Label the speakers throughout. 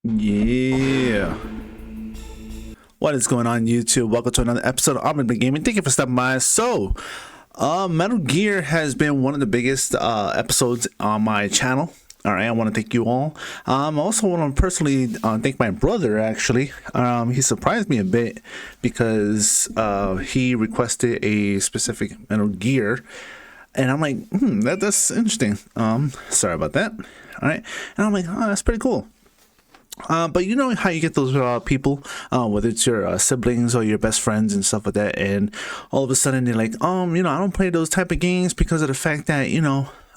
Speaker 1: Yeah. What is going on, YouTube? Welcome to another episode of Omnic Gaming. Thank you for stopping by. So, Metal Gear has been one of the biggest episodes on my channel. All right, I want to thank you all. I also want to personally thank my brother, actually. He surprised me a bit because he requested a specific Metal Gear. And I'm like, that's interesting. Sorry about that. All right. And I'm like, oh, that's pretty cool. But you know how you get those people, whether it's your siblings or your best friends and stuff like that, and all of a sudden they're like, I don't play those type of games because of the fact that,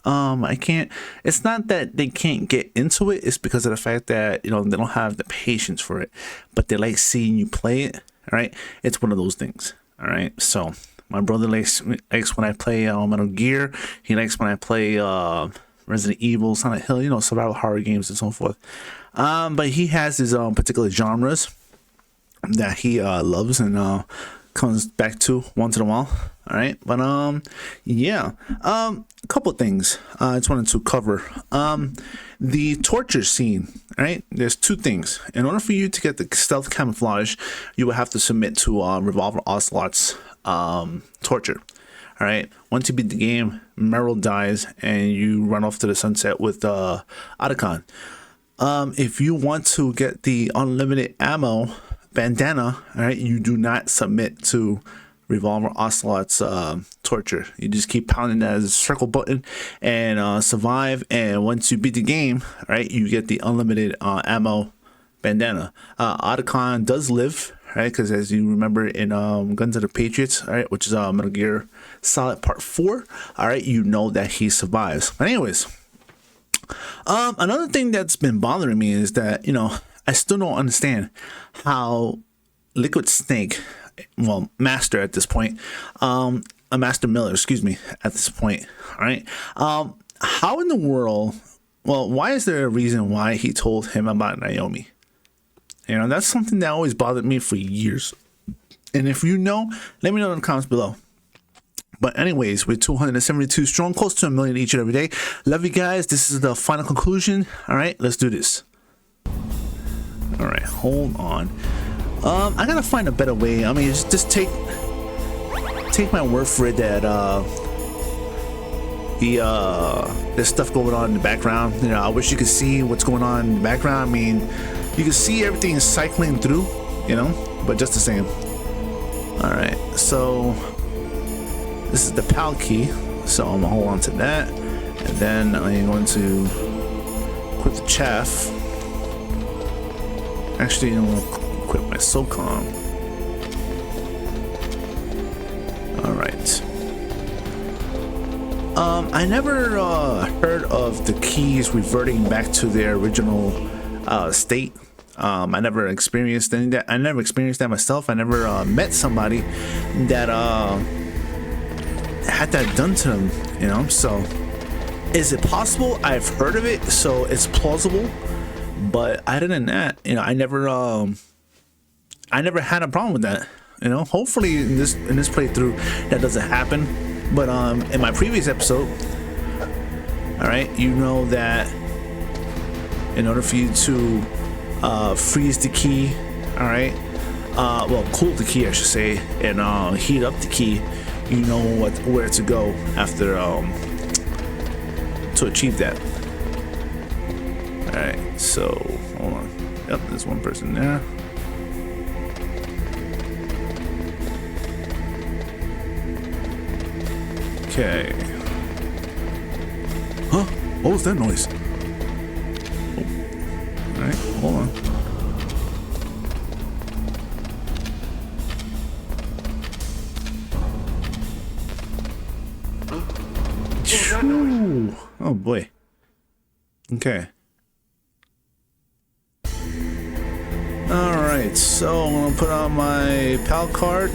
Speaker 1: I can't. It's not that they can't get into it, it's because of the fact that, they don't have the patience for it, but they like seeing you play it. All right, it's one of those things. All right, so my brother likes when I play Metal Gear. He likes when I play Resident Evil, Silent Hill, survival horror games and so forth. But he has his particular genres that he loves and comes back to once in a while. All right, but yeah, a couple of things I just wanted to cover. The torture scene. All right, there's two things. In order for you to get the stealth camouflage, you will have to submit to Revolver Ocelot's torture. All right, once you beat the game, Meryl dies and you run off to the sunset with Otacon. If you want to get the unlimited ammo bandana, all right, you do not submit to Revolver Ocelot's torture. You just keep pounding that as a circle button and survive. And once you beat the game, all right, you get the unlimited ammo bandana. Otacon does live, right? Because as you remember in Guns of the Patriots, all right, which is Metal Gear Solid Part 4, all right, you know that he survives. But anyways, another thing that's been bothering me is that, I still don't understand how Liquid Snake, well, Master at this point, Master Miller, excuse me, at this point, all right, how in the world, well, why is there a reason why he told him about Naomi? That's something that always bothered me for years. And if you know, let me know in the comments below. But anyways, we're 272 strong, close to 1 million each and every day. Love you guys. This is the final conclusion. All right, let's do this. All right, hold on. I gotta find a better way. I mean, just take my word for it that there's stuff going on in the background. I wish you could see what's going on in the background. I mean, you can see everything is cycling through, but just the same. All right, so this is the PAL key, so I'm gonna hold on to that, and then I'm going to quit the chaff. Actually, I'm gonna quit my SOCOM. All right. I never heard of the keys reverting back to their original state. I never experienced any of that. I never experienced that myself. I never met somebody that had that done to them, so is it possible? I've heard of it, so it's plausible, but other than that, I never had a problem with that. Hopefully in this playthrough that doesn't happen, but in my previous episode, all right, that in order for you to freeze the key, all right, well, cool the key I should say, and heat up the key, you know where to go after to achieve that. All right, so hold on. Yep, there's one person there. Okay. Huh? What was that noise? Oh. All right, hold on. Ooh. Oh boy. Okay. Alright, so I'm gonna put on my PAL card,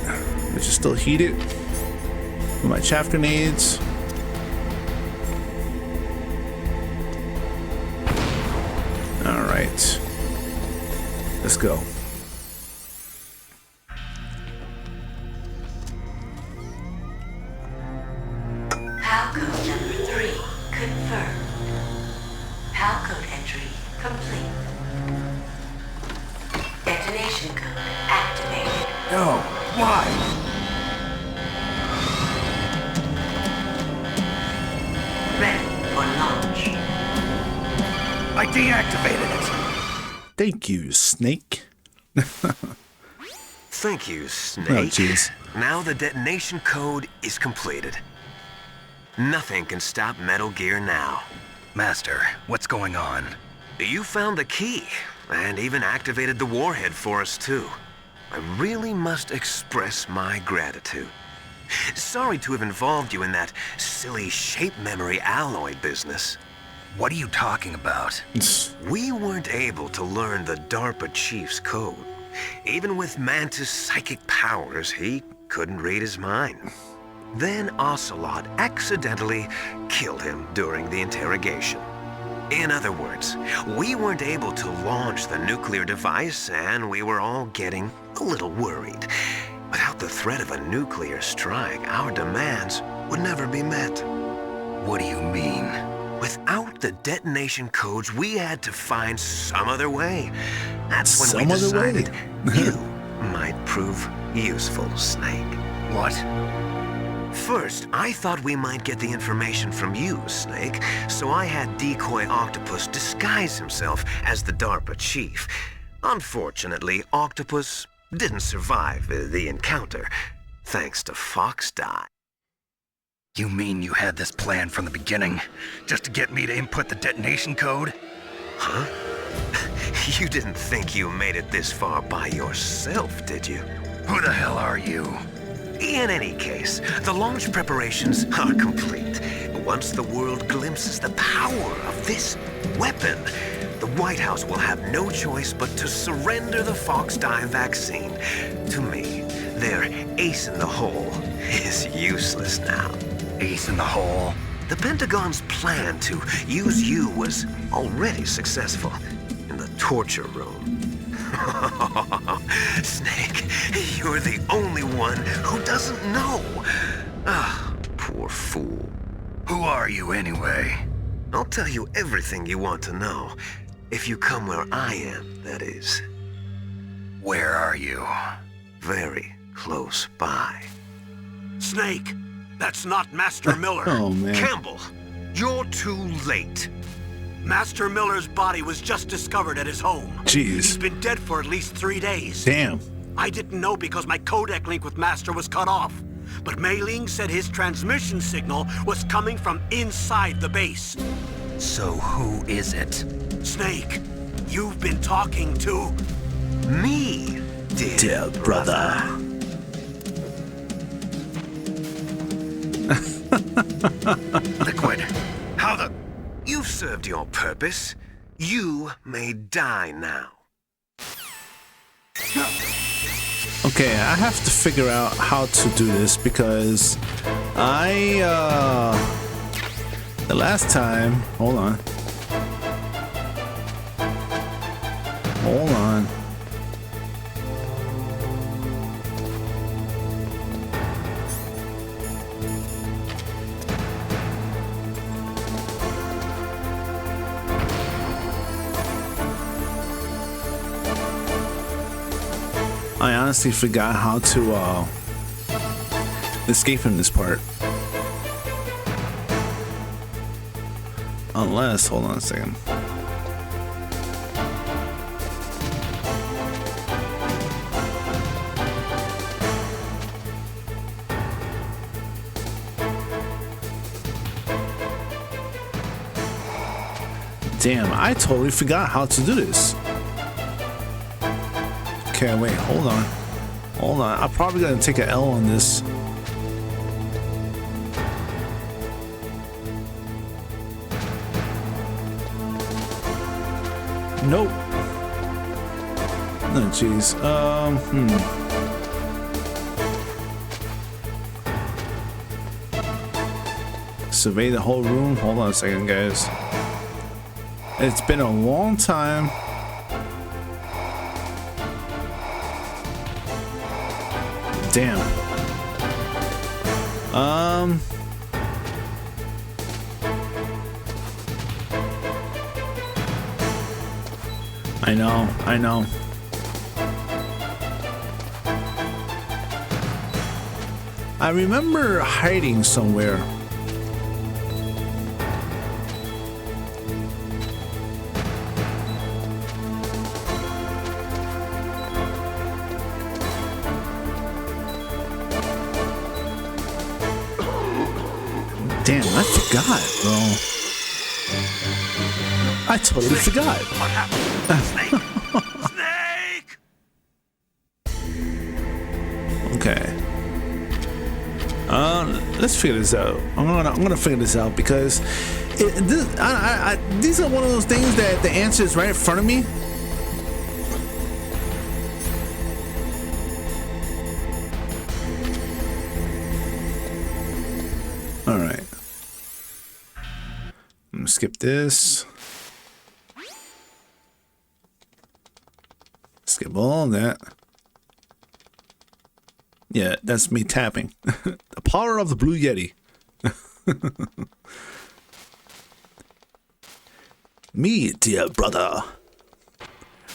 Speaker 1: which is still heated, with my chaff grenades. Alright. Let's go.
Speaker 2: PAL code number 3 confirmed. PAL code entry complete.
Speaker 3: No. Why?
Speaker 2: Ready for launch.
Speaker 3: I deactivated it.
Speaker 1: Thank you, Snake.
Speaker 4: Thank you, Snake.
Speaker 1: Oh, jeez.
Speaker 4: Now the detonation code is completed. Nothing can stop Metal Gear now.
Speaker 3: Master, what's going on?
Speaker 4: You found the key, and even activated the warhead for us, too. I really must express my gratitude. Sorry to have involved you in that silly shape memory alloy business.
Speaker 3: What are you talking about?
Speaker 4: We weren't able to learn the DARPA chief's code. Even with Mantis' psychic powers, he couldn't read his mind. Then Ocelot accidentally killed him during the interrogation. In other words, we weren't able to launch the nuclear device, and we were all getting a little worried. Without the threat of a nuclear strike, our demands would never be met.
Speaker 3: What do you mean?
Speaker 4: Without the detonation codes, we had to find some other way. That's when
Speaker 1: Some
Speaker 4: we
Speaker 1: other way?
Speaker 4: decided you might prove useful, Snake.
Speaker 3: What?
Speaker 4: First, I thought we might get the information from you, Snake, so I had Decoy Octopus disguise himself as the DARPA chief. Unfortunately, Octopus didn't survive the encounter, thanks to Fox Die.
Speaker 3: You mean you had this plan from the beginning? Just to get me to input the detonation code?
Speaker 4: Huh? You didn't think you made it this far by yourself, did you?
Speaker 3: Who the hell are you?
Speaker 4: In any case, the launch preparations are complete. Once the world glimpses the power of this weapon, the White House will have no choice but to surrender the Fox Die vaccine. To me, their ace in the hole is useless now.
Speaker 3: Ace in the hole?
Speaker 4: The Pentagon's plan to use you was already successful in the torture room. Snake, you're the only one who doesn't know. Ah, poor fool.
Speaker 3: Who are you anyway?
Speaker 4: I'll tell you everything you want to know. If you come where I am, that is.
Speaker 3: Where are you?
Speaker 4: Very close by.
Speaker 5: Snake, that's not Master Miller.
Speaker 1: Oh, man.
Speaker 4: Campbell, you're too late.
Speaker 5: Master Miller's body was just discovered at his home. He's
Speaker 1: Jeez.
Speaker 5: been dead for at least 3 days.
Speaker 1: Damn.
Speaker 5: I didn't know because my codec link with Master was cut off. But Mei Ling said his transmission signal was coming from inside the base.
Speaker 3: So who is it?
Speaker 5: Snake, you've been talking to...
Speaker 4: Me, dear brother.
Speaker 3: Liquid. How the...
Speaker 4: You've served your purpose. You may die now.
Speaker 1: Okay, I have to figure out how to do this because the last time, hold on. I honestly forgot how to escape from this part. Unless, hold on a second. Damn, I totally forgot how to do this. Okay, wait, hold on. Hold on, I'm probably gonna take an L on this. Nope. Oh, jeez. Survey the whole room. Hold on a second, guys. It's been a long time. Damn. I know. I remember hiding somewhere. Damn, I forgot, bro. I totally forgot.
Speaker 5: What happened? Snake! Snake!
Speaker 1: Okay. Let's figure this out. I'm gonna figure this out because these are one of those things that the answer is right in front of me. All right. I'm gonna skip this. Skip all that. Yeah, that's me tapping. The power of the Blue Yeti. Me, dear brother. I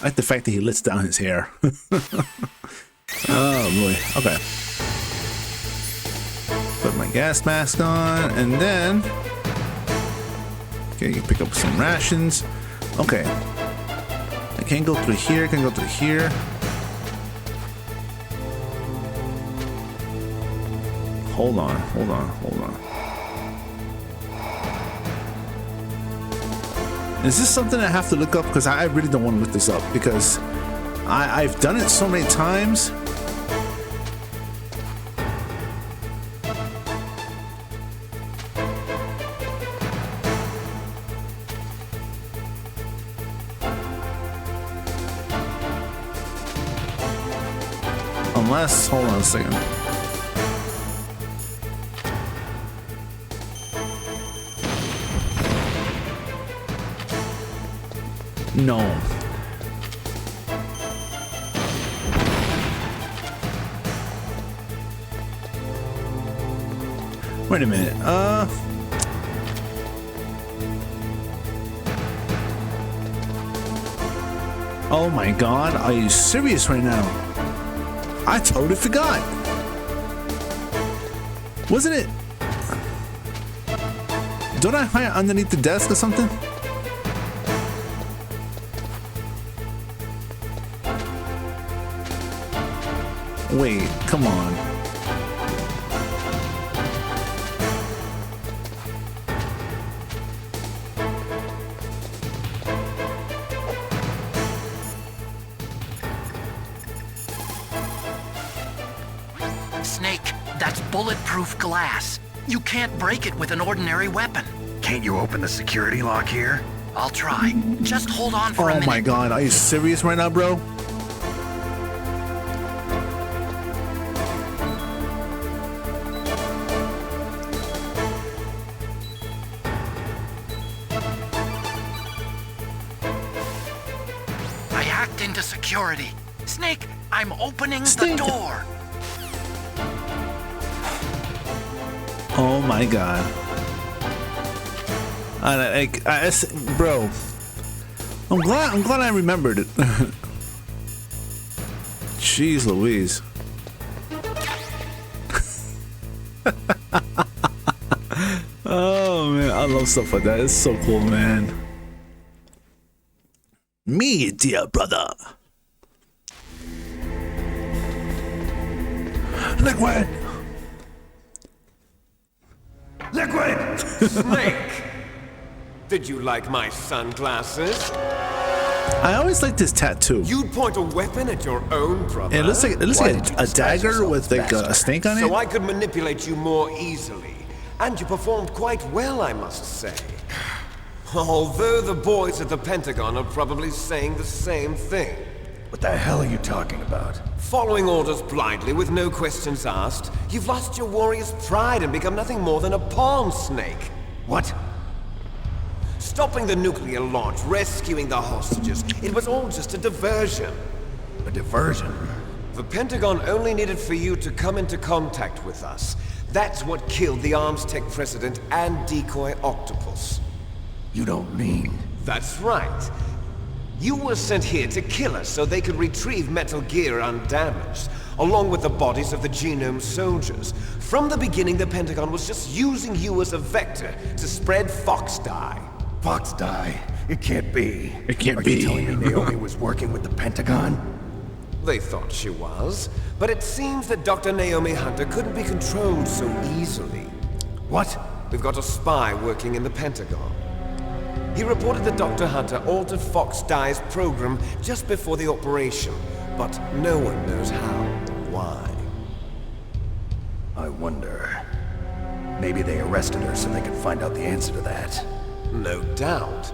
Speaker 1: like the fact that he lets down his hair. Oh boy. Okay. Put my gas mask on, and then okay, you can pick up some rations. Okay. I can't go through here. Can go through here. Hold on. Is this something I have to look up? Because I really don't want to look this up because I've done it so many times. Unless, hold on a second. No. Wait a minute. Oh my god, are you serious right now? I totally forgot. Wasn't it? Don't I hide underneath the desk or something? Wait, come on.
Speaker 3: Snake, that's bulletproof glass. You can't break it with an ordinary weapon. Can't you open the security lock here? I'll try. Just hold on for a minute.
Speaker 1: Oh my god, are you serious right now, bro?
Speaker 3: I hacked into security. Snake, I'm opening
Speaker 1: Snake.
Speaker 3: the door.
Speaker 1: Oh my god. Bro. I'm glad I remembered it. Jeez Louise. Oh man, I love stuff like that. It's so cool, man. Me, dear brother. Liquid!
Speaker 6: Liquid! Snake! Did you like my sunglasses?
Speaker 1: I always like this tattoo.
Speaker 6: You'd point a weapon at your own brother?
Speaker 1: It looks like a dagger with like a snake on it.
Speaker 6: So I could manipulate you more easily. And you performed quite well, I must say. Although the boys at the Pentagon are probably saying the same thing.
Speaker 3: What the hell are you talking about?
Speaker 6: Following orders blindly with no questions asked, you've lost your warrior's pride and become nothing more than a pawn, Snake.
Speaker 3: What?
Speaker 6: Stopping the nuclear launch, rescuing the hostages, it was all just a diversion.
Speaker 3: A diversion?
Speaker 6: The Pentagon only needed for you to come into contact with us. That's what killed the Arms Tech president and decoy Octopus.
Speaker 3: You don't mean...
Speaker 6: That's right. You were sent here to kill us so they could retrieve Metal Gear undamaged, along with the bodies of the Genome soldiers. From the beginning, the Pentagon was just using you as a vector to spread Fox Die.
Speaker 7: Fox Die? It can't be.
Speaker 1: It can't
Speaker 7: Are
Speaker 1: be.
Speaker 7: you telling me Naomi was working with the Pentagon?
Speaker 6: They thought she was, but it seems that Dr. Naomi Hunter couldn't be controlled so easily.
Speaker 7: What?
Speaker 6: We've got a spy working in the Pentagon. He reported that Dr. Hunter altered Fox Die's program just before the operation, but no one knows how. Why?
Speaker 7: I wonder. Maybe they arrested her so they could find out the answer to that.
Speaker 6: No doubt.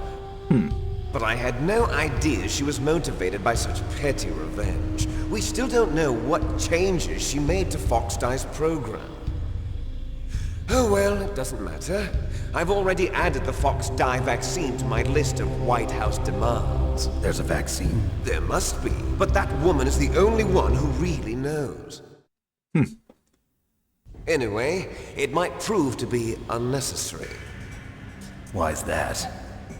Speaker 6: But I had no idea she was motivated by such petty revenge. We still don't know what changes she made to Fox Die's program. Oh well, it doesn't matter. I've already added the Fox Die vaccine to my list of White House demands.
Speaker 7: There's a vaccine?
Speaker 6: There must be, but that woman is the only one who really knows. Anyway, it might prove to be unnecessary.
Speaker 7: Why's that?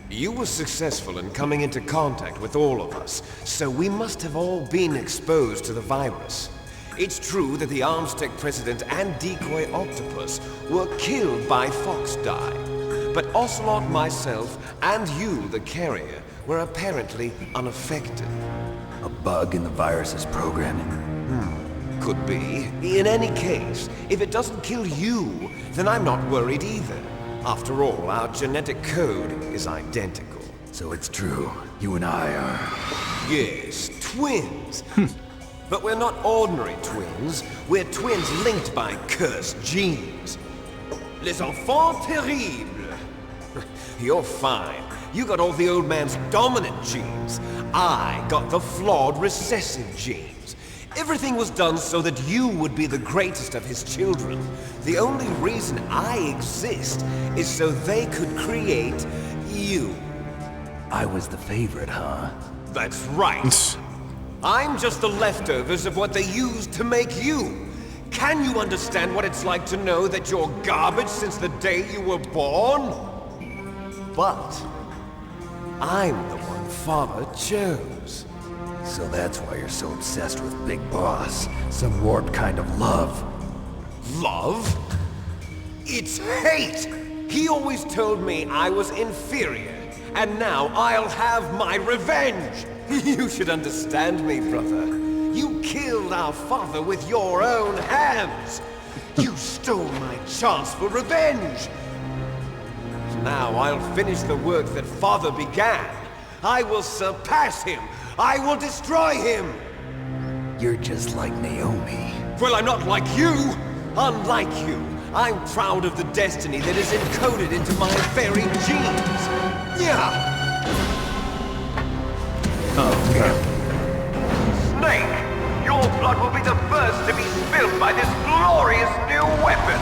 Speaker 6: You were successful in coming into contact with all of us, so we must have all been exposed to the virus. It's true that the Armstech President and Decoy Octopus were killed by Fox Die, but Ocelot, myself, and you, the carrier, were apparently unaffected.
Speaker 7: A bug in the virus's programming?
Speaker 6: Could be. In any case, if it doesn't kill you, then I'm not worried either. After all, our genetic code is identical.
Speaker 7: So it's true. You and I are...
Speaker 6: Yes, twins. But we're not ordinary twins. We're twins linked by cursed genes. Les enfants terribles. You're fine. You got all the old man's dominant genes. I got the flawed recessive genes. Everything was done so that you would be the greatest of his children. The only reason I exist is so they could create you.
Speaker 7: I was the favorite, huh?
Speaker 6: That's right. I'm just the leftovers of what they used to make you. Can you understand what it's like to know that you're garbage since the day you were born? But I'm the one Father chose.
Speaker 7: So that's why you're so obsessed with Big Boss. Some warped kind of love.
Speaker 6: Love? It's hate! He always told me I was inferior, and now I'll have my revenge! You should understand me, brother. You killed our father with your own hands! You stole my chance for revenge! Now I'll finish the work that Father began. I will surpass him! I will destroy him!
Speaker 7: You're just like Naomi.
Speaker 6: Well, I'm not like you! Unlike you, I'm proud of the destiny that is encoded into my very genes! Yeah! Snake! Your blood will be the first to be spilled by this glorious new weapon!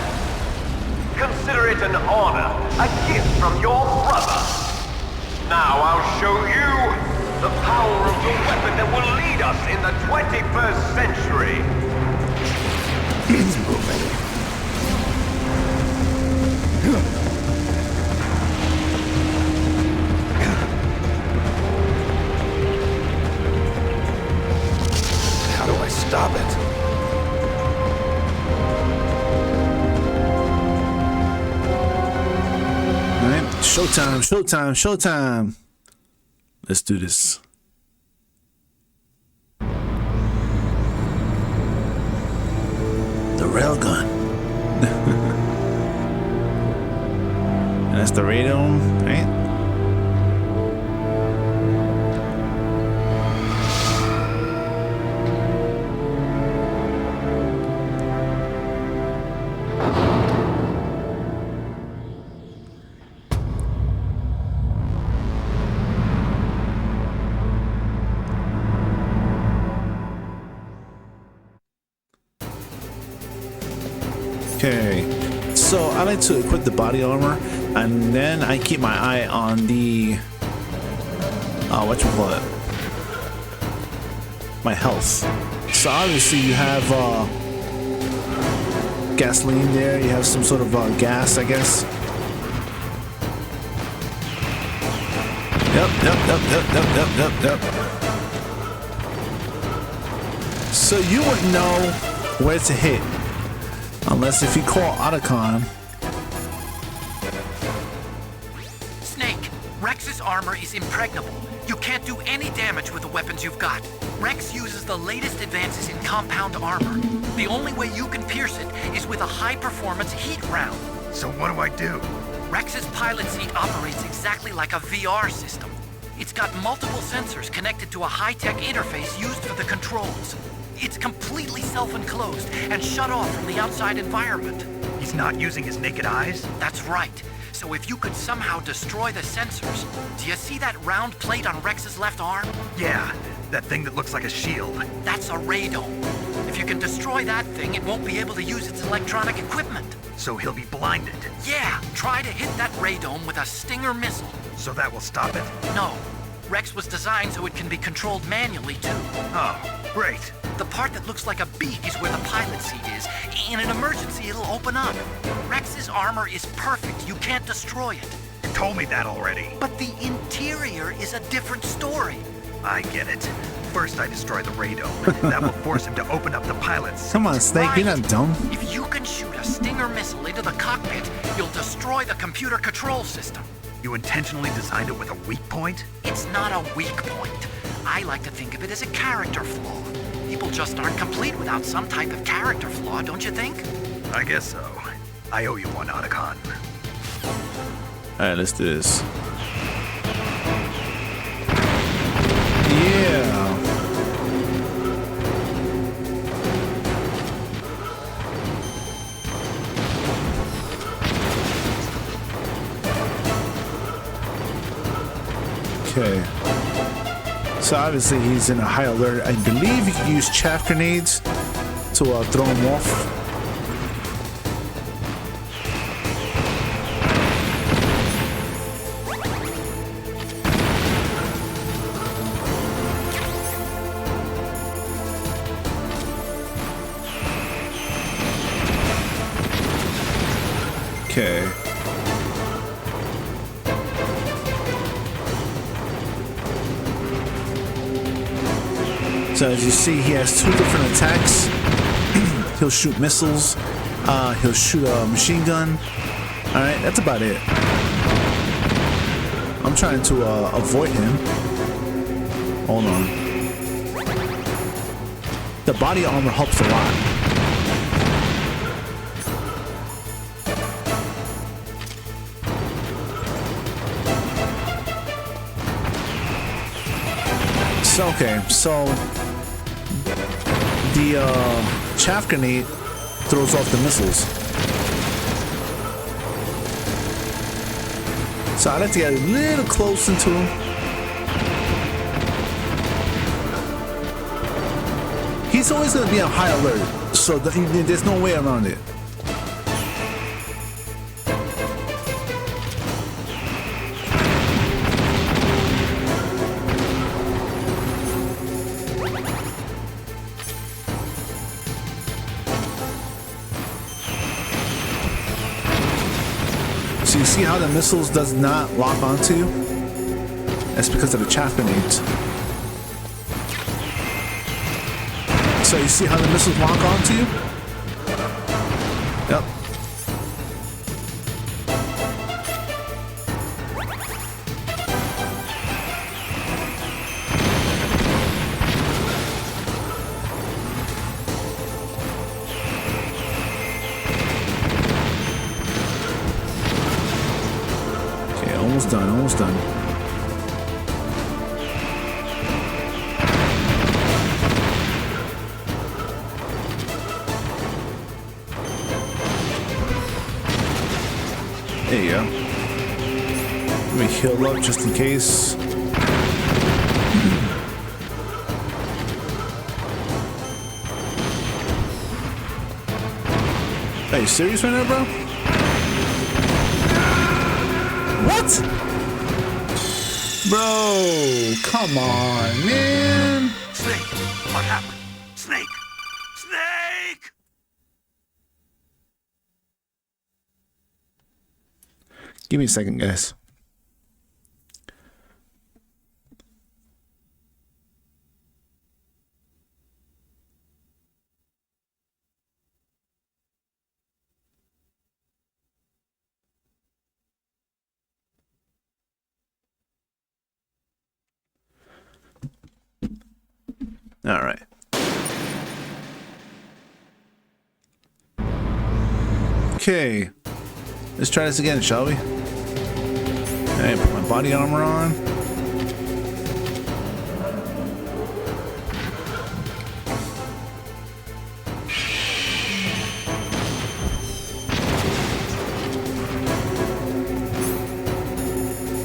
Speaker 6: Consider it an honor, a gift from your brother! Now I'll show you the power of the weapon that will lead us in the 21st century!
Speaker 7: It's moving. How do I stop it?
Speaker 1: All right, showtime, showtime, showtime. Let's do this. The railgun. And that's the radio, right? Okay, so I like to equip the body armor, and then I keep my eye on the whatchamacallit, my health. So obviously you have gasoline there, you have some sort of gas, I guess. Yep. So you wouldn't know where to hit unless if you call Otacon.
Speaker 3: Snake, Rex's armor is impregnable. You can't do any damage with the weapons you've got. Rex uses the latest advances in compound armor. The only way you can pierce it is with a high-performance heat round.
Speaker 8: So what do I do?
Speaker 3: Rex's pilot seat operates exactly like a VR system. It's got multiple sensors connected to a high-tech interface used for the controls. It's completely self-enclosed and shut off from the outside environment.
Speaker 8: He's not using his naked eyes?
Speaker 3: That's right. So if you could somehow destroy the sensors, do you see that round plate on Rex's left arm?
Speaker 8: Yeah, that thing that looks like a shield.
Speaker 3: That's a radome. If you can destroy that thing, it won't be able to use its electronic equipment.
Speaker 8: So he'll be blinded.
Speaker 3: Yeah, try to hit that radome with a Stinger missile.
Speaker 8: So that will stop it?
Speaker 3: No. Rex was designed so it can be controlled manually, too.
Speaker 8: Oh, great.
Speaker 3: The part that looks like a beak is where the pilot seat is. In an emergency, it'll open up. Rex's armor is perfect. You can't destroy it.
Speaker 8: You told me that already.
Speaker 3: But the interior is a different story.
Speaker 8: I get it. First I destroy the radome. That will force him to open up the pilot's.
Speaker 1: Come on, Snake, you're not dumb.
Speaker 3: If you can shoot a Stinger missile into the cockpit, you'll destroy the computer control system.
Speaker 8: You intentionally designed it with a weak point?
Speaker 3: It's not a weak point. I like to think of it as a character flaw. People just aren't complete without some type of character flaw, don't you think?
Speaker 8: I guess so. I owe you one, Otacon.
Speaker 1: Alright, let's do this. Yeah. Okay. So obviously he's in a high alert. I believe you can use chaff grenades to throw him off. Okay. So as you see, he has two different attacks. He'll shoot missiles. He'll shoot a machine gun. All right, that's about it. I'm trying to avoid him. Hold on. The body armor helps a lot. So, okay, so the chaff grenade throws off the missiles. So I like to get a little close into him. He's always going to be on high alert, so there's no way around it. So you see how the missiles does not lock onto you? That's because of the chaff grenades. So you see how the missiles lock onto you? Yep. Almost done, almost done. There you go. Let me heal up just in case. Are you serious right now, bro? What? Bro, come on, man.
Speaker 5: Snake, what happened? Snake! Snake!
Speaker 1: Give me a second, guys. All right. Okay. Let's try this again, shall we? Alright, put my body armor on.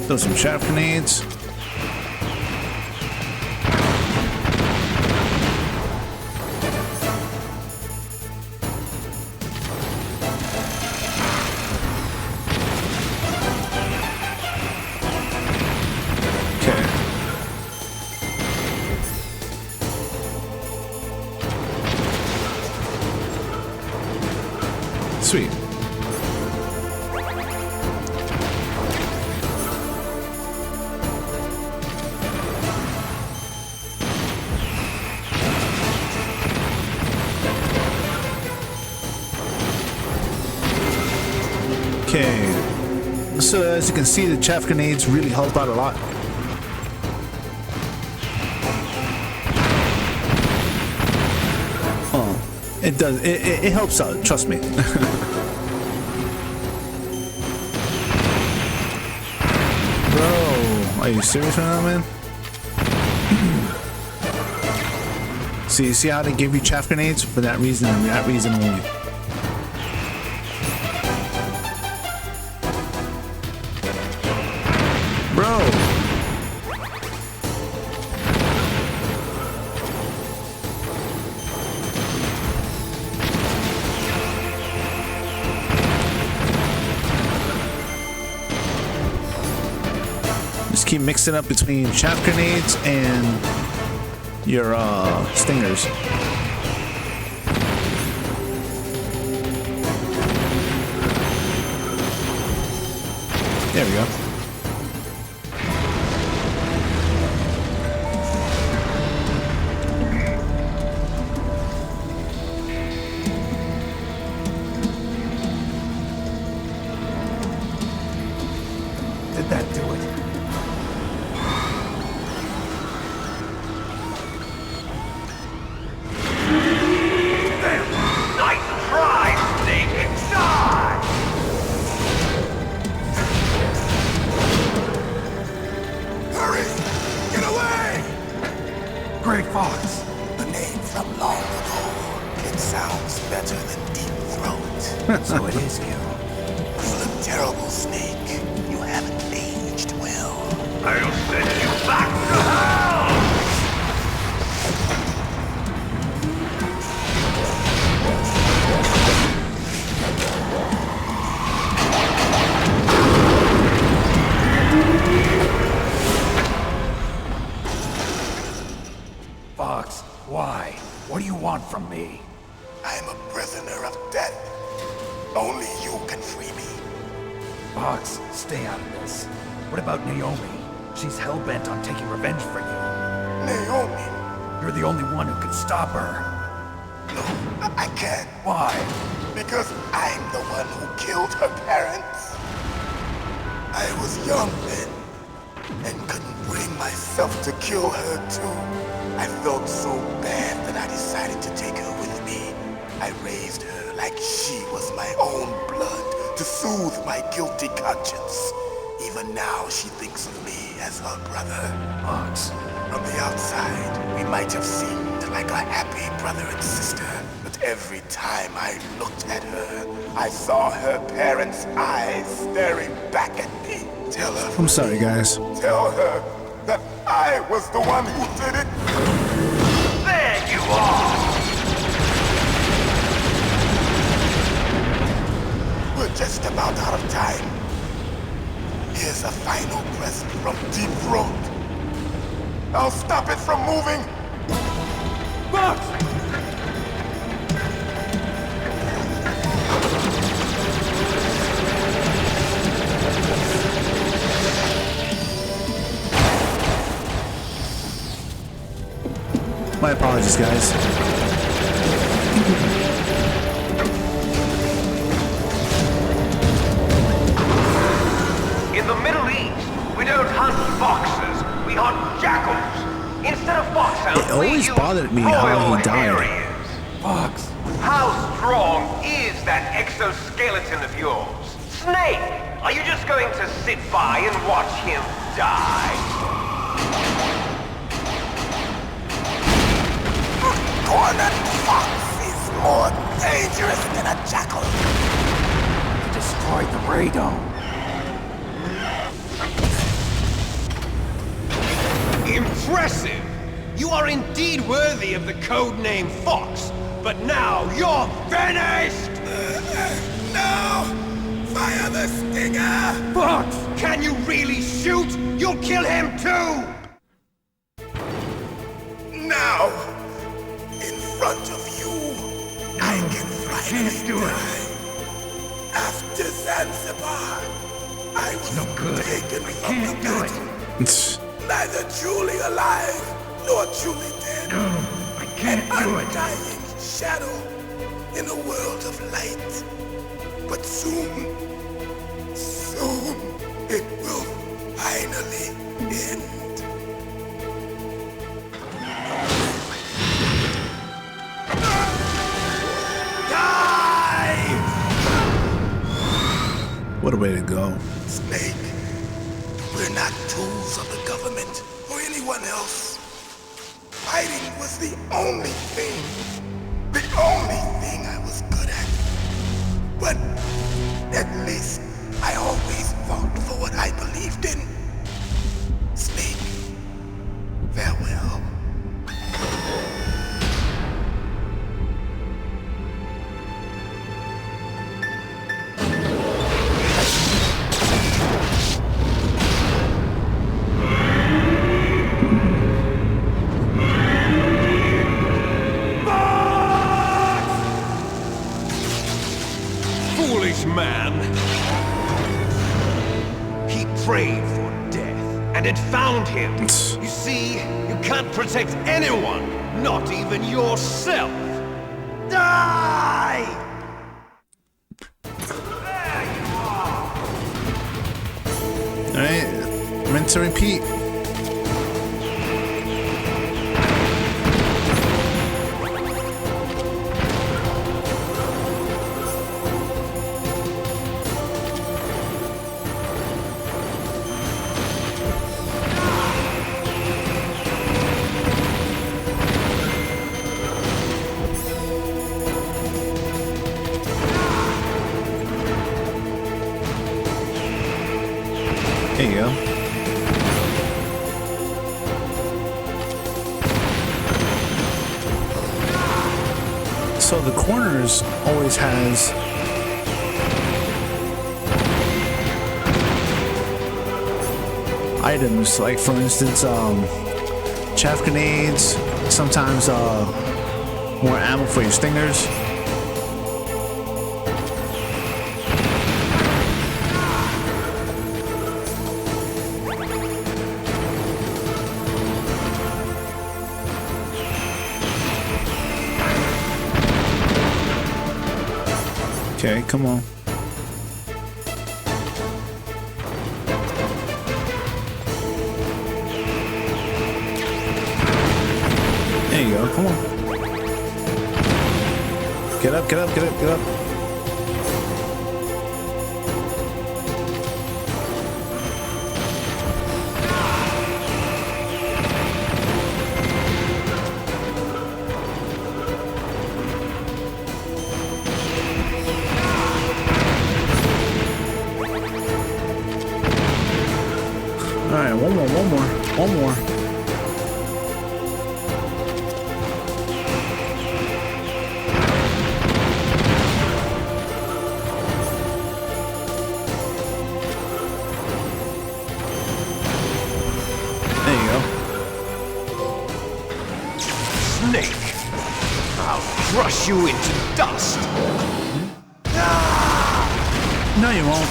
Speaker 1: Throw some chaff grenades. Sweet. Okay. So as you can see, the chaff grenades really help out a lot. It does. It helps out. Trust me. Bro, are you serious right now, man? See how they give you chaff grenades for that reason and that reason only. Bro. Keep mixing up between chaff grenades and your stingers. There we go.
Speaker 7: Did that do it?
Speaker 6: Grey Fox. The name from long ago. It sounds better than Deep Throat.
Speaker 7: So it is you.
Speaker 6: You look terrible, Snake. You haven't aged well.
Speaker 4: I'll send you back to hell!
Speaker 7: Fox, why? What do you want from me?
Speaker 6: I'm a prisoner of death. Only you can free me.
Speaker 7: Fox, stay out of this. What about Naomi? She's hell-bent on taking revenge for you.
Speaker 6: Naomi?
Speaker 7: You're the only one who can stop her.
Speaker 6: No, I can't.
Speaker 7: Why?
Speaker 6: Because I'm the one who killed her parents. I was young then, and couldn't bring myself to kill her too. I felt so bad that I decided to take her with me. I raised her like she was my own blood to soothe my guilty conscience. Even now she thinks of me as her brother.
Speaker 7: Fox.
Speaker 6: From the outside, we might have seemed like a happy brother and sister, but every time I looked at her, I saw her parents' eyes staring back at me. Tell her.
Speaker 1: I'm sorry, guys.
Speaker 6: Tell her that I was the one who did it.
Speaker 4: There you are!
Speaker 6: We're just about out of time. Here's a final present from Deep Throat. I'll stop it from moving. Fox!
Speaker 1: My apologies, guys.
Speaker 4: In the Middle East, we don't hunt foxes, we hunt jackals. Instead of Foxhound,
Speaker 1: It always bothered me how he died.
Speaker 6: Fox.
Speaker 4: How strong is that exoskeleton of yours? Snake, are you just going to sit by and watch him die?
Speaker 9: Cornered fox is more dangerous than a jackal.
Speaker 6: He destroyed the radome.
Speaker 10: Impressive! You are indeed worthy of the codename Fox, but now you're finished!
Speaker 9: No! Fire the stinger!
Speaker 10: Fox, can you really shoot? You'll kill him too!
Speaker 9: Now, in front of you, I can finally die. After Zanzibar, I was taken from the battle. Neither truly alive, nor truly dead.
Speaker 10: No, I can't
Speaker 9: An
Speaker 10: do it.
Speaker 9: undying shadow in a world of light. But soon, it will finally end. Die!
Speaker 1: What a way to go.
Speaker 9: Snake, we're not tools of the government or anyone else. Fighting was the only thing I was good at. But at least I always fought for what I believed in. Snake, farewell.
Speaker 10: Foolish man!
Speaker 4: He prayed for death, and it found him.
Speaker 10: You see, you can't protect anyone, not even yourself! Die!
Speaker 1: Alright, rinse and repeat. There you go. So the corners always has items, like for instance, chaff grenades, sometimes more ammo for your stingers. Okay, come on. There you go, come on. Get up, get up, get up, get up. Alright, one more. There you go.
Speaker 10: Snake! I'll crush you into dust!
Speaker 1: No, you won't.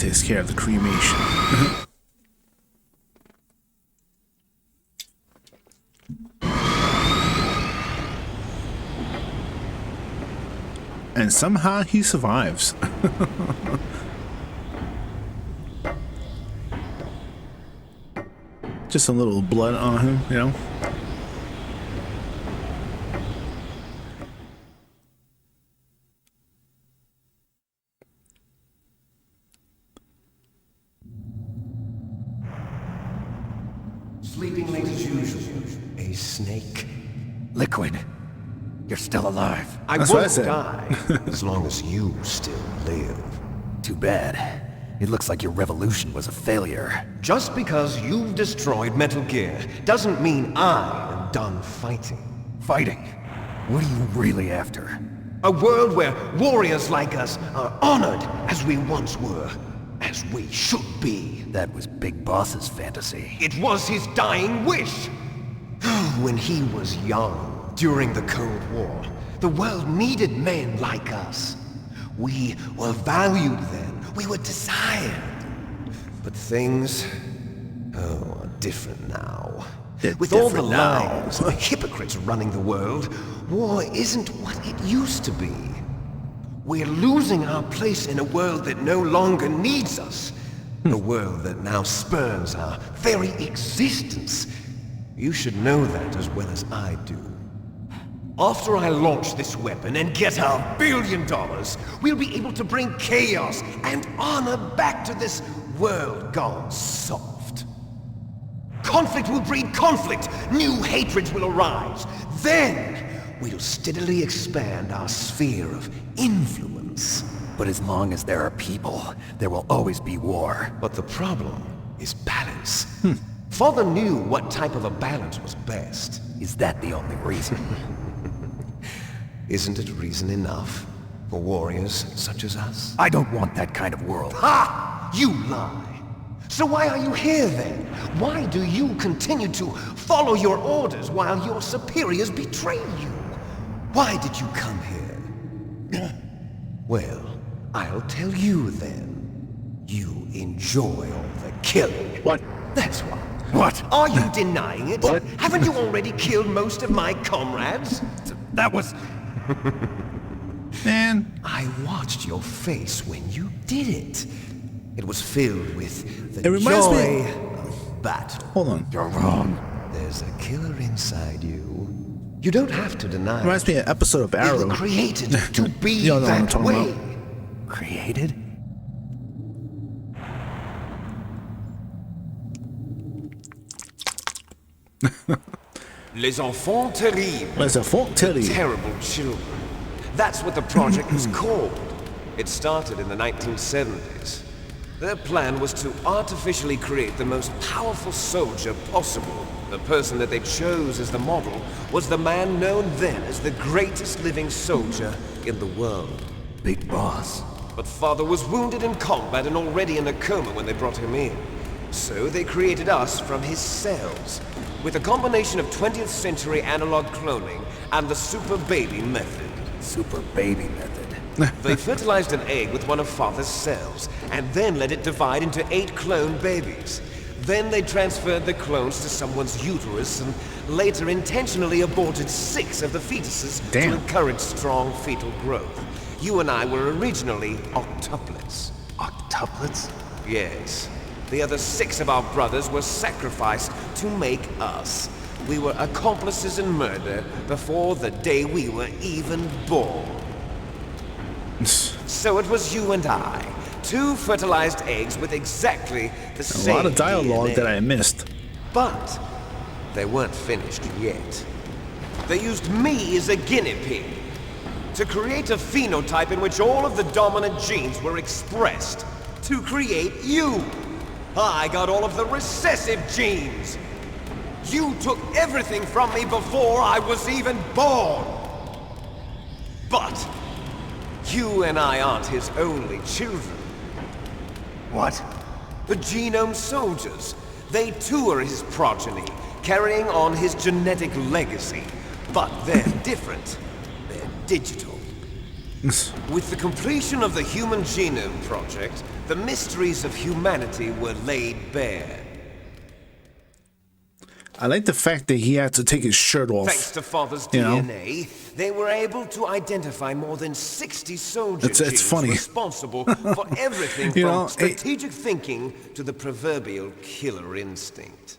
Speaker 1: takes care of the cremation. And somehow he survives. Just a little blood on him, you know.
Speaker 6: Sleeping late as usual. A snake.
Speaker 7: Liquid, you're still alive.
Speaker 1: That's what I
Speaker 6: won't
Speaker 1: said.
Speaker 6: die as long as you still live.
Speaker 7: Too bad. It looks like your revolution was a failure.
Speaker 6: Just because you've destroyed Metal Gear doesn't mean I am done fighting.
Speaker 7: Fighting? What are you really after?
Speaker 6: A world where warriors like us are honored as we once were, as we should be.
Speaker 7: That was Big Boss's fantasy.
Speaker 6: It was his dying wish. When he was young, during the Cold War, the world needed men like us. We were valued then. We were desired. But things, are different now.
Speaker 1: They're
Speaker 6: With all the
Speaker 1: different now.
Speaker 6: lies and the hypocrites running the world, war isn't what it used to be. We're losing our place in a world that no longer needs us. A world that now spurns our very existence. You should know that as well as I do. After I launch this weapon and get our $1 billion, we'll be able to bring chaos and honor back to this world gone soft. Conflict will breed conflict. New hatreds will arise. Then, we'll steadily expand our sphere of influence.
Speaker 7: But as long as there are people, there will always be war.
Speaker 6: But the problem is balance. Father knew what type of a balance was best.
Speaker 7: Is that the only reason?
Speaker 6: Isn't it reason enough for warriors such as us?
Speaker 7: I don't want that kind of world.
Speaker 6: Ha! You lie! So why are you here then? Why do you continue to follow your orders while your superiors betray you? Why did you come here? Well, I'll tell you then. You enjoy all the killing.
Speaker 1: What?
Speaker 6: That's why.
Speaker 7: What?
Speaker 6: Are you denying it?
Speaker 1: What?
Speaker 6: Haven't you already killed most of my comrades?
Speaker 7: That was...
Speaker 1: Man,
Speaker 6: I watched your face when you did it. It was filled with the
Speaker 1: It reminds
Speaker 6: joy
Speaker 1: me-
Speaker 6: of battle.
Speaker 1: hold on.
Speaker 7: You're wrong.
Speaker 6: There's a killer inside you. You don't have to deny
Speaker 1: Reminds me of an episode of
Speaker 6: it. You
Speaker 1: Arrow.
Speaker 6: were created to be
Speaker 1: You don't know what I'm
Speaker 6: that
Speaker 1: talking
Speaker 6: way.
Speaker 1: about.
Speaker 7: Created?
Speaker 10: Les enfants terribles.
Speaker 1: There's a fault telly.
Speaker 10: Terrible children. That's what the project was called. It started in the 1970s. Their plan was to artificially create the most powerful soldier possible. The person that they chose as the model was the man known then as the greatest living soldier in the world.
Speaker 7: Big Boss.
Speaker 10: But Father was wounded in combat and already in a coma when they brought him in. So they created us from his cells, with a combination of 20th century analog cloning and the super baby method.
Speaker 7: Super baby method.
Speaker 10: They fertilized an egg with one of Father's cells, and then let it divide into 8 clone babies. Then they transferred the clones to someone's uterus and later intentionally aborted 6 of the fetuses
Speaker 1: Damn.
Speaker 10: to encourage strong fetal growth. You and I were originally octuplets.
Speaker 7: Octuplets?
Speaker 10: Yes. The other 6 of our brothers were sacrificed to make us. We were accomplices in murder before the day we were even born. So it was you and I, 2 fertilized eggs with exactly the
Speaker 1: A
Speaker 10: same
Speaker 1: lot of dialogue
Speaker 10: DNA.
Speaker 1: that I missed.
Speaker 10: But they weren't finished yet. They used me as a guinea pig to create a phenotype in which all of the dominant genes were expressed to create you. I got all of the recessive genes. You took everything from me before I was even born. But you and I aren't his only children.
Speaker 7: What?
Speaker 10: The Genome Soldiers. They too are his progeny, carrying on his genetic legacy. But they're different. They're digital. With the completion of the Human Genome Project, the mysteries of humanity were laid bare.
Speaker 1: I like the fact that he had to take his shirt off.
Speaker 10: Thanks to Father's
Speaker 1: you know?
Speaker 10: DNA, they were able to identify more than 60 soldier
Speaker 1: It's
Speaker 10: genes
Speaker 1: funny.
Speaker 10: responsible for everything
Speaker 1: You
Speaker 10: from
Speaker 1: know,
Speaker 10: strategic thinking to the proverbial killer instinct.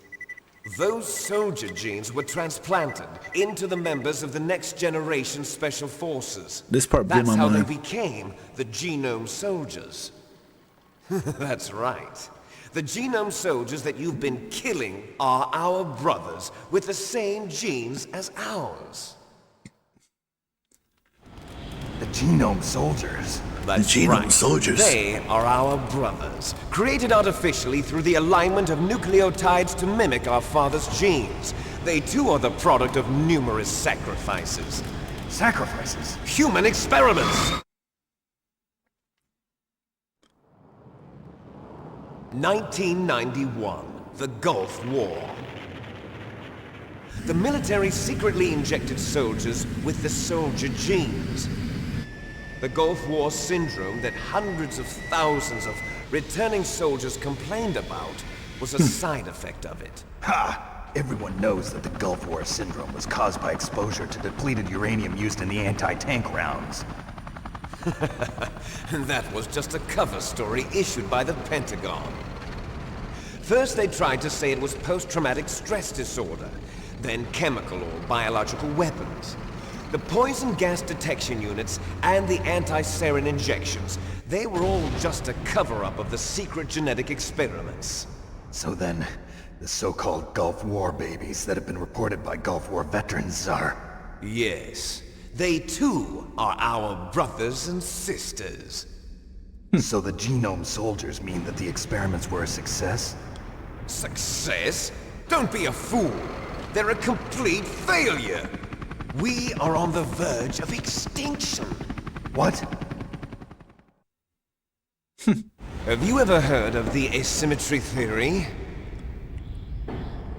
Speaker 10: Those soldier genes were transplanted into the members of the next generation special forces.
Speaker 1: This part blew
Speaker 10: That's
Speaker 1: my
Speaker 10: how
Speaker 1: mind.
Speaker 10: they became the Genome Soldiers. That's right. The Genome Soldiers that you've been killing are our brothers with the same genes as ours.
Speaker 7: The Genome Soldiers.
Speaker 10: That's
Speaker 1: Genome
Speaker 10: right.
Speaker 1: Soldiers.
Speaker 10: They are our brothers, created artificially through the alignment of nucleotides to mimic our father's genes. They too are the product of numerous sacrifices.
Speaker 7: Sacrifices?
Speaker 10: Human experiments! 1991, the Gulf War. The military secretly injected soldiers with the soldier genes. The Gulf War syndrome that hundreds of thousands of returning soldiers complained about was a side effect of it.
Speaker 7: Ha! Everyone knows that the Gulf War syndrome was caused by exposure to depleted uranium used in the anti-tank rounds.
Speaker 10: That was just a cover story issued by the Pentagon. First they tried to say it was post-traumatic stress disorder, then chemical or biological weapons. The poison gas detection units and the anti-sarin injections, they were all just a cover-up of the secret genetic experiments.
Speaker 7: So then, the so-called Gulf War babies that have been reported by Gulf War veterans are...
Speaker 10: Yes. They too are our brothers and sisters.
Speaker 7: So the Genome Soldiers mean that the experiments were a success?
Speaker 10: Success? Don't be a fool. They're a complete failure. We are on the verge of extinction.
Speaker 7: What?
Speaker 10: Have you ever heard of the asymmetry theory?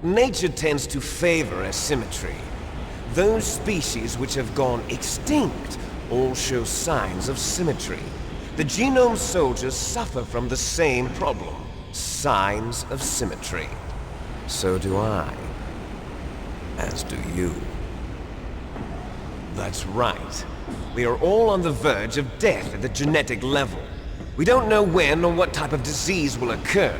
Speaker 10: Nature tends to favor asymmetry. Those species which have gone extinct all show signs of symmetry. The Genome Soldiers suffer from the same problem. Signs of symmetry. So do I. As do you. That's right. We are all on the verge of death at the genetic level. We don't know when or what type of disease will occur.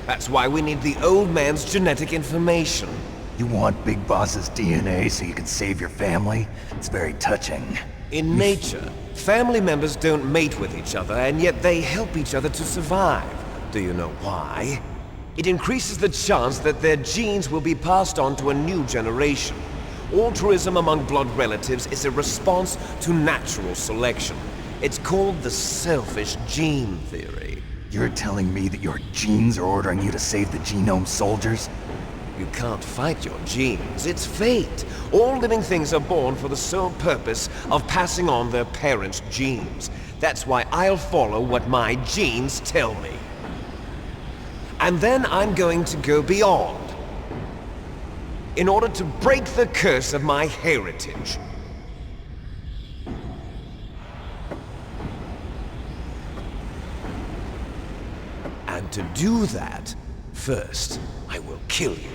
Speaker 10: That's why we need the old man's genetic information.
Speaker 7: You want Big Boss's DNA so you can save your family? It's very touching.
Speaker 10: In nature, family members don't mate with each other, and yet they help each other to survive. Do you know why? It increases the chance that their genes will be passed on to a new generation. Altruism among blood relatives is a response to natural selection. It's called the selfish gene theory.
Speaker 7: You're telling me that your genes are ordering you to save the Genome Soldiers?
Speaker 10: You can't fight your genes. It's fate. All living things are born for the sole purpose of passing on their parents' genes. That's why I'll follow what my genes tell me. And then I'm going to go beyond. In order to break the curse of my heritage. And to do that, first, I will kill you.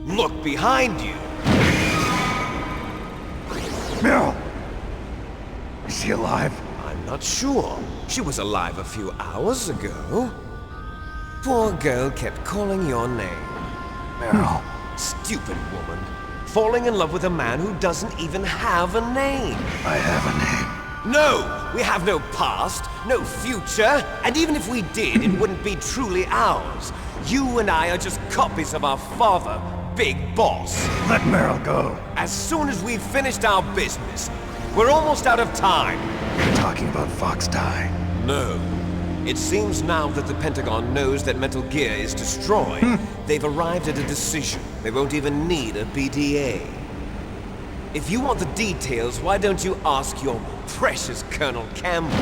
Speaker 10: Look behind you!
Speaker 7: Meryl! Is she alive?
Speaker 10: I'm not sure. She was alive a few hours ago. Poor girl kept calling your name.
Speaker 7: Meryl.
Speaker 10: Stupid woman. Falling in love with a man who doesn't even have a name.
Speaker 7: I have a name.
Speaker 10: No! We have no past, no future, and even if we did, it wouldn't be truly ours. You and I are just copies of our father, Big Boss.
Speaker 7: Let Meryl go.
Speaker 10: As soon as we've finished our business, we're almost out of time.
Speaker 7: You're talking about Fox Die.
Speaker 10: No. It seems now that the Pentagon knows that Metal Gear is destroyed, they've arrived at a decision. They won't even need a BDA. If you want the details, why don't you ask your precious Colonel Campbell?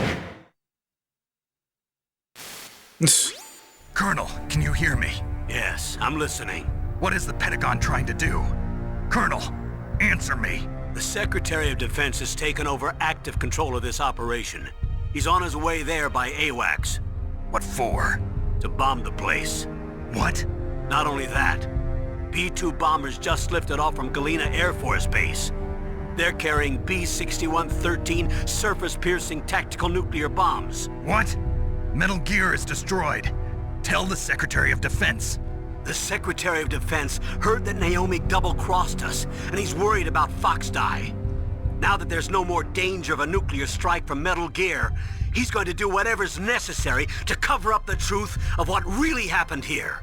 Speaker 8: Colonel, can you hear me?
Speaker 5: Yes, I'm listening.
Speaker 8: What is the Pentagon trying to do? Colonel, answer me.
Speaker 5: The Secretary of Defense has taken over active control of this operation. He's on his way there by AWACS.
Speaker 8: What for?
Speaker 5: To bomb the place.
Speaker 8: What?
Speaker 5: Not only that, B-2 bombers just lifted off from Galena Air Force Base. They're carrying B-6113 surface-piercing tactical nuclear bombs.
Speaker 8: What? Metal Gear is destroyed. Tell the Secretary of Defense.
Speaker 5: The Secretary of Defense heard that Naomi double-crossed us, and he's worried about Foxdie. Now that there's no more danger of a nuclear strike from Metal Gear, he's going to do whatever's necessary to cover up the truth of what really happened here.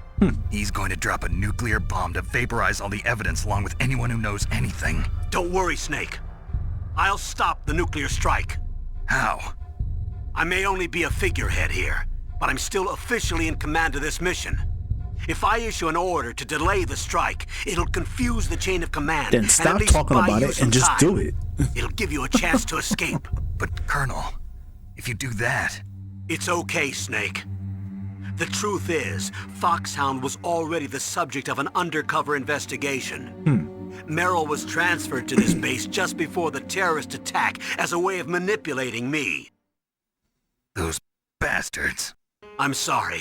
Speaker 8: He's going to drop a nuclear bomb to vaporize all the evidence along with anyone who knows anything.
Speaker 5: Don't worry, Snake. I'll stop the nuclear strike.
Speaker 8: How?
Speaker 5: I may only be a figurehead here, but I'm still officially in command of this mission. If I issue an order to delay the strike, it'll confuse the chain of command.
Speaker 1: Then stop talking about it and just do it.
Speaker 5: It'll give you a chance to escape.
Speaker 8: But Colonel, if you do that...
Speaker 5: It's okay, Snake. The truth is, Foxhound was already the subject of an undercover investigation. Merrill was transferred to this base just before the terrorist attack as a way of manipulating me.
Speaker 8: Those bastards.
Speaker 5: I'm sorry.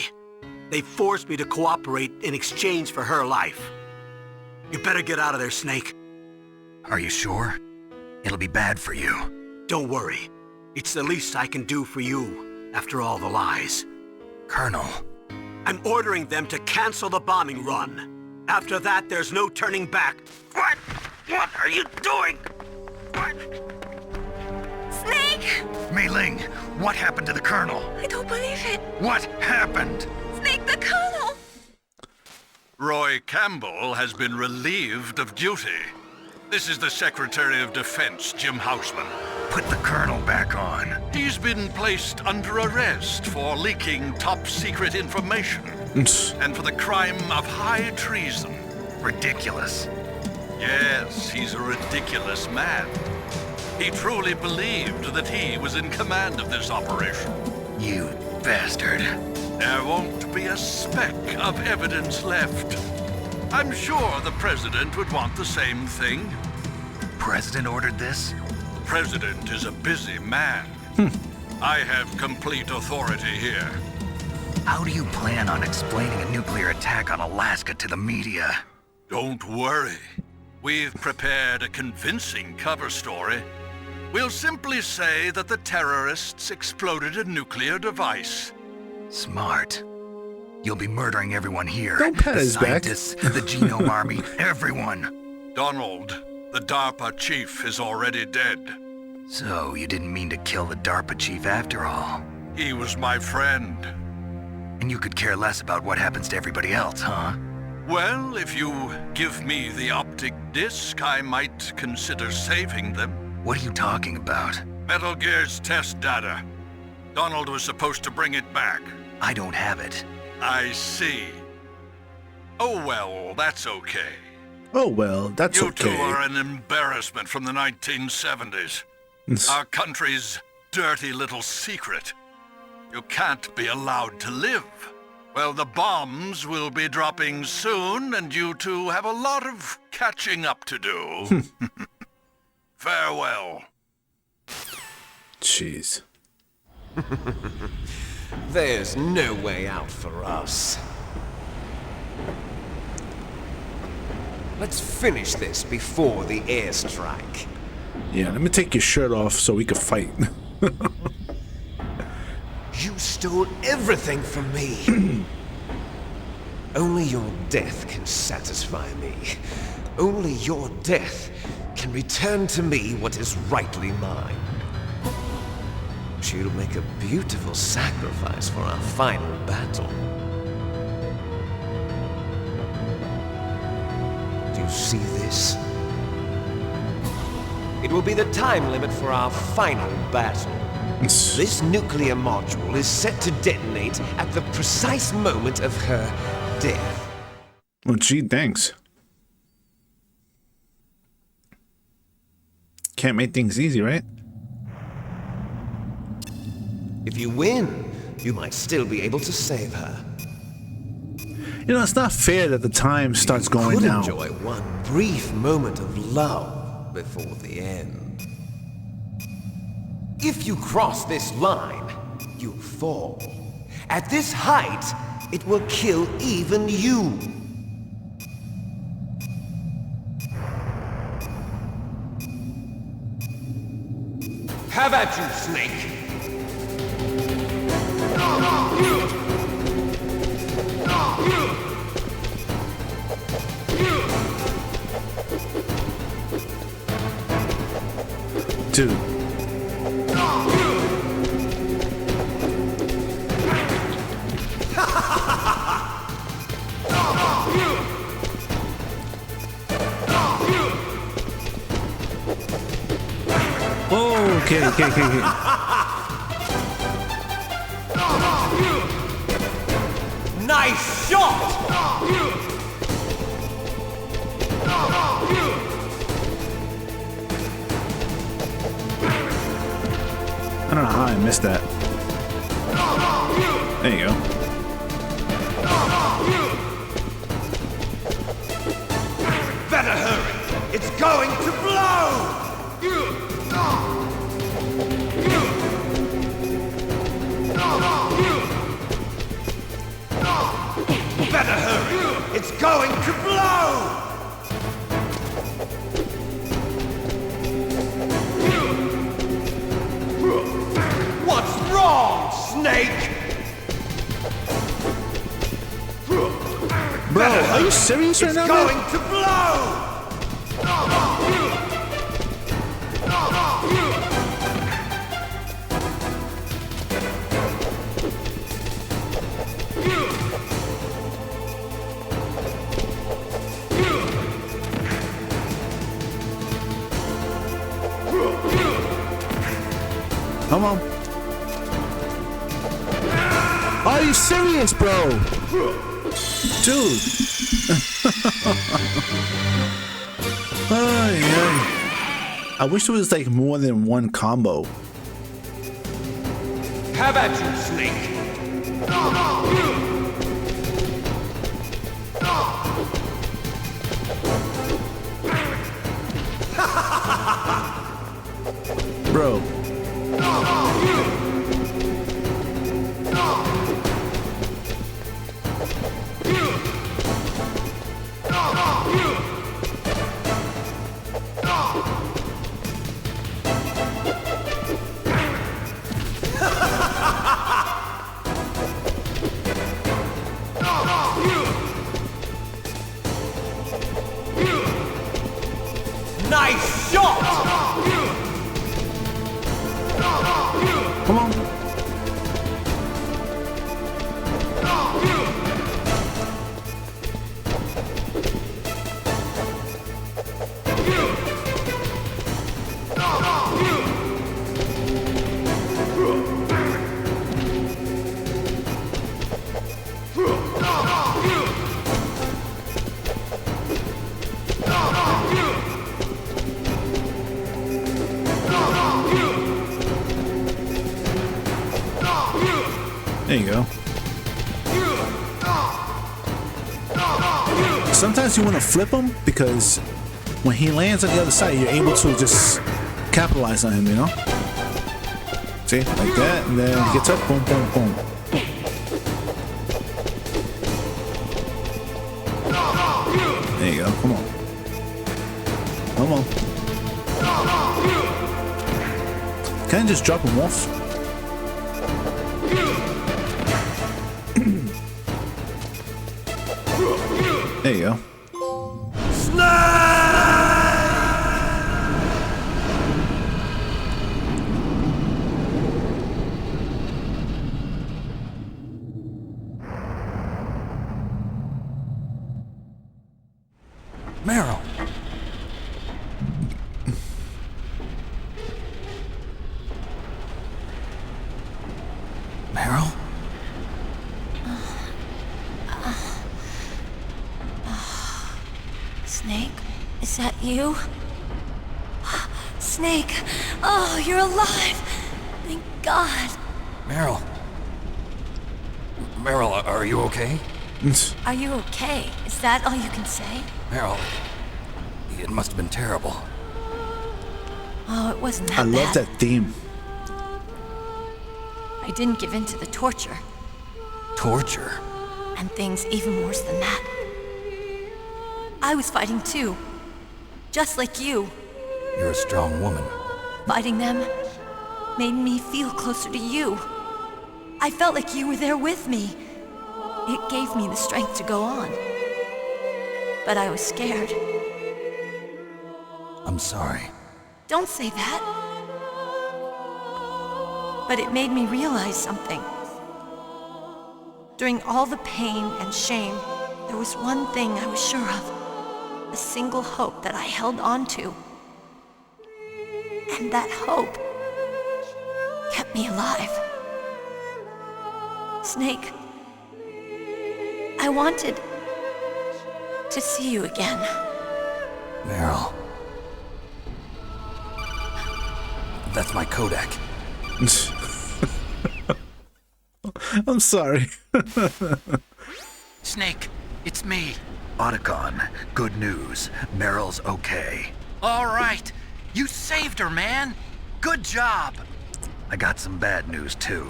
Speaker 5: They forced me to cooperate in exchange for her life. You better get out of there, Snake.
Speaker 8: Are you sure? It'll be bad for you.
Speaker 5: Don't worry. It's the least I can do for you, after all the lies.
Speaker 8: Colonel.
Speaker 5: I'm ordering them to cancel the bombing run. After that, there's no turning back. What? What are you doing? What?
Speaker 11: Snake!
Speaker 8: Mei Ling, what happened to the Colonel?
Speaker 11: I don't believe it.
Speaker 8: What happened?
Speaker 11: Snake, the Colonel!
Speaker 12: Roy Campbell has been relieved of duty. This is the Secretary of Defense, Jim Houseman.
Speaker 8: Put the Colonel back on.
Speaker 12: He's been placed under arrest for leaking top-secret information and for the crime of high treason.
Speaker 8: Ridiculous.
Speaker 12: Yes, he's a ridiculous man. He truly believed that he was in command of this operation.
Speaker 8: You bastard.
Speaker 12: There won't be a speck of evidence left. I'm sure the President would want the same thing.
Speaker 8: President ordered this?
Speaker 12: The President is a busy man. I have complete authority here.
Speaker 8: How do you plan on explaining a nuclear attack on Alaska to the media?
Speaker 12: Don't worry. We've prepared a convincing cover story. We'll simply say that the terrorists exploded a nuclear device.
Speaker 8: Smart. You'll be murdering everyone here.
Speaker 1: Don't pat
Speaker 8: the
Speaker 1: his back.
Speaker 8: scientists, the Genome Army, everyone.
Speaker 12: Donald, the DARPA chief is already dead.
Speaker 8: So you didn't mean to kill the DARPA chief after all?
Speaker 12: He was my friend.
Speaker 8: And you could care less about what happens to everybody else, huh?
Speaker 12: Well, if you give me the optic disc, I might consider saving them.
Speaker 8: What are you talking about?
Speaker 12: Metal Gear's test data. Donald was supposed to bring it back.
Speaker 8: I don't have it.
Speaker 12: I see. Oh well, that's okay.
Speaker 1: Oh well, that's
Speaker 12: you
Speaker 1: okay.
Speaker 12: You two are an embarrassment from the 1970s. Our country's dirty little secret. You can't be allowed to live. Well, the bombs will be dropping soon, and you two have a lot of catching up to do. Farewell.
Speaker 1: Jeez.
Speaker 10: There's no way out for us. Let's finish this before the airstrike.
Speaker 1: Yeah, let me take your shirt off so we can fight.
Speaker 10: You stole everything from me. Only your death can satisfy me. Only your death can return to me what is rightly mine. She'll make a beautiful sacrifice for our final battle. Do you see this? It will be the time limit for our final battle. This nuclear module is set to detonate at the precise moment of her death.
Speaker 1: Well, gee, thanks. Can't make things easy, right?
Speaker 10: If you win, you might still be able to save her.
Speaker 1: You know, it's not fair that the time starts going
Speaker 10: could
Speaker 1: down.
Speaker 10: Enjoy one brief moment of love
Speaker 6: before the end. If you cross this line, you fall. At this height, it will kill even you. Have at you, Snake!
Speaker 1: Dude. Oh, okay.
Speaker 6: Nice shot!
Speaker 1: I don't know how I missed that. There you go.
Speaker 6: Better hurry! It's going to blow! Better hurry! It's going to blow! What's wrong, Snake?
Speaker 1: Bro, are you serious right now, man?
Speaker 6: It's going to blow!
Speaker 1: Come on. Are you serious, bro? Dude. I wish there was like more than one combo.
Speaker 6: Have at you, Snake.
Speaker 1: Bro.
Speaker 6: Nice shot!
Speaker 1: Come on. There you go. Sometimes you want to flip him because when he lands on the other side, you're able to just capitalize on him, you know? See? Like that, and then he gets up, boom, boom, boom. There you go. Come on. Come on. Can I just drop him off? There you go.
Speaker 8: Meryl. Meryl?
Speaker 11: Snake, is that you? Snake, oh, you're alive! Thank God.
Speaker 8: Meryl. Meryl, are you okay?
Speaker 11: Are you okay? Is that all you can say?
Speaker 8: Meryl, it must have been terrible.
Speaker 11: Oh, it wasn't that
Speaker 1: I love
Speaker 11: bad.
Speaker 1: that theme.
Speaker 11: I didn't give in to the torture.
Speaker 7: Torture?
Speaker 11: And things even worse than that. I was fighting too. Just like you.
Speaker 7: You're a strong woman.
Speaker 11: Fighting them made me feel closer to you. I felt like you were there with me. It gave me the strength to go on. But I was scared.
Speaker 7: I'm sorry.
Speaker 11: Don't say that. But it made me realize something. During all the pain and shame, there was one thing I was sure of. A single hope that I held on to. And that hope kept me alive. Snake, I wanted to see you again.
Speaker 7: Meryl. That's my Kodak.
Speaker 1: I'm sorry.
Speaker 3: Snake, it's me.
Speaker 8: Otacon, good news. Meryl's okay.
Speaker 3: All right. You saved her, man. Good job.
Speaker 8: I got some bad news, too.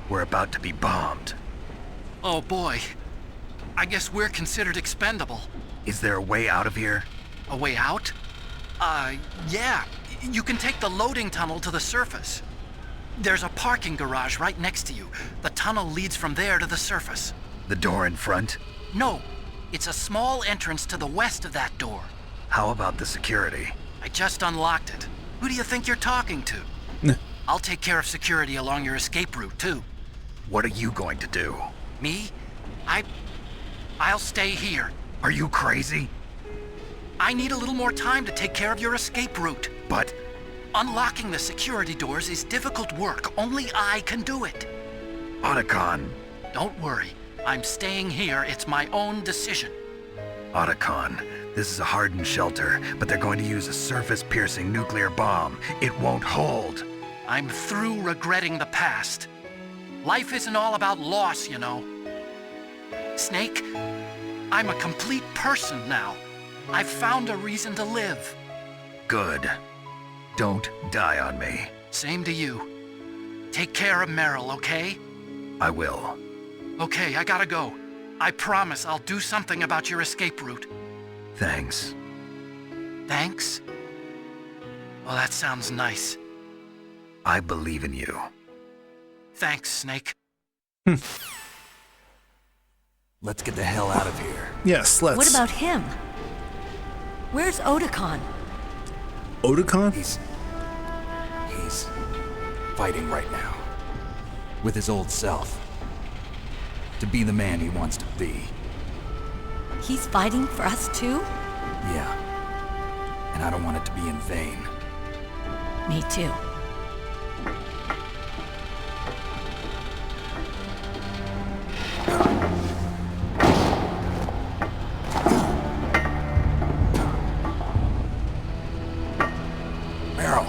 Speaker 8: We're about to be bombed.
Speaker 3: Oh, boy. I guess we're considered expendable.
Speaker 8: Is there a way out of here?
Speaker 3: A way out? Yeah. You can take the loading tunnel to the surface. There's a parking garage right next to you. The tunnel leads from there to the surface.
Speaker 8: The door in front?
Speaker 3: No. It's a small entrance to the west of that door.
Speaker 8: How about the security?
Speaker 3: I just unlocked it. Who do you think you're talking to? I'll take care of security along your escape route, too.
Speaker 8: What are you going to do?
Speaker 3: Me? I'll stay here.
Speaker 8: Are you crazy?
Speaker 3: I need a little more time to take care of your escape route.
Speaker 8: But
Speaker 3: unlocking the security doors is difficult work. Only I can do it.
Speaker 8: Otacon.
Speaker 3: Don't worry. I'm staying here. It's my own decision.
Speaker 8: Otacon, this is a hardened shelter, but they're going to use a surface-piercing nuclear bomb. It won't hold.
Speaker 3: I'm through regretting the past. Life isn't all about loss, you know. Snake, I'm a complete person now. I've found a reason to live.
Speaker 8: Good. Don't die on me.
Speaker 3: Same to you. Take care of Meryl, okay?
Speaker 8: I will.
Speaker 3: Okay, I gotta go. I promise I'll do something about your escape route.
Speaker 8: Thanks.
Speaker 3: Thanks? Well, that sounds nice.
Speaker 8: I believe in you.
Speaker 3: Thanks, Snake.
Speaker 7: Let's get the hell out of here.
Speaker 1: Yes, let's.
Speaker 11: What about him? Where's Otacon?
Speaker 1: Otacon?
Speaker 7: He's fighting right now. With his old self. To be the man he wants to be.
Speaker 11: He's fighting for us too?
Speaker 7: Yeah. And I don't want it to be in vain.
Speaker 11: Me too.
Speaker 7: Meryl.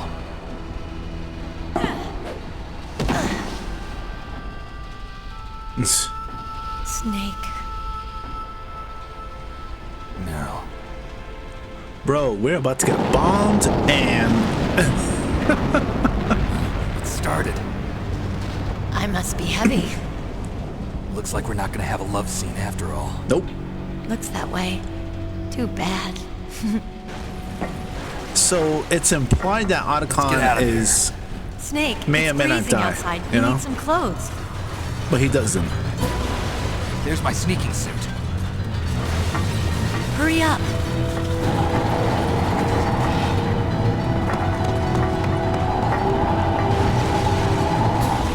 Speaker 11: Snake.
Speaker 7: Meryl.
Speaker 1: Bro, we're about to get bombed and...
Speaker 7: It started.
Speaker 11: I must be heavy.
Speaker 7: Looks like we're not gonna have a love scene after all.
Speaker 1: Nope.
Speaker 11: Looks that way. Too bad.
Speaker 1: So it's implied that Otacon is...
Speaker 11: Snake,
Speaker 1: may or
Speaker 11: it's
Speaker 1: may not
Speaker 11: freezing
Speaker 1: die,
Speaker 11: outside.
Speaker 1: you know?
Speaker 11: Need some clothes.
Speaker 1: But he doesn't.
Speaker 7: There's my sneaking suit.
Speaker 11: Hurry up.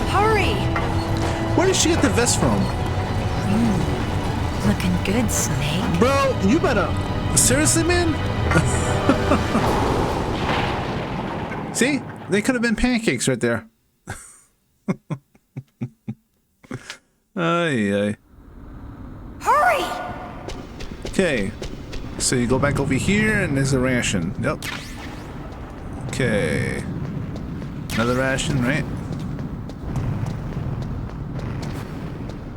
Speaker 11: Hurry!
Speaker 1: Where did she get the vest from?
Speaker 11: Looking good, Snake.
Speaker 1: Bro, you better... Seriously, man? See? They could have been pancakes right there. Ay.
Speaker 11: Hurry!
Speaker 1: Okay. So you go back over here and there's a ration. Yep. Okay. Another ration, right?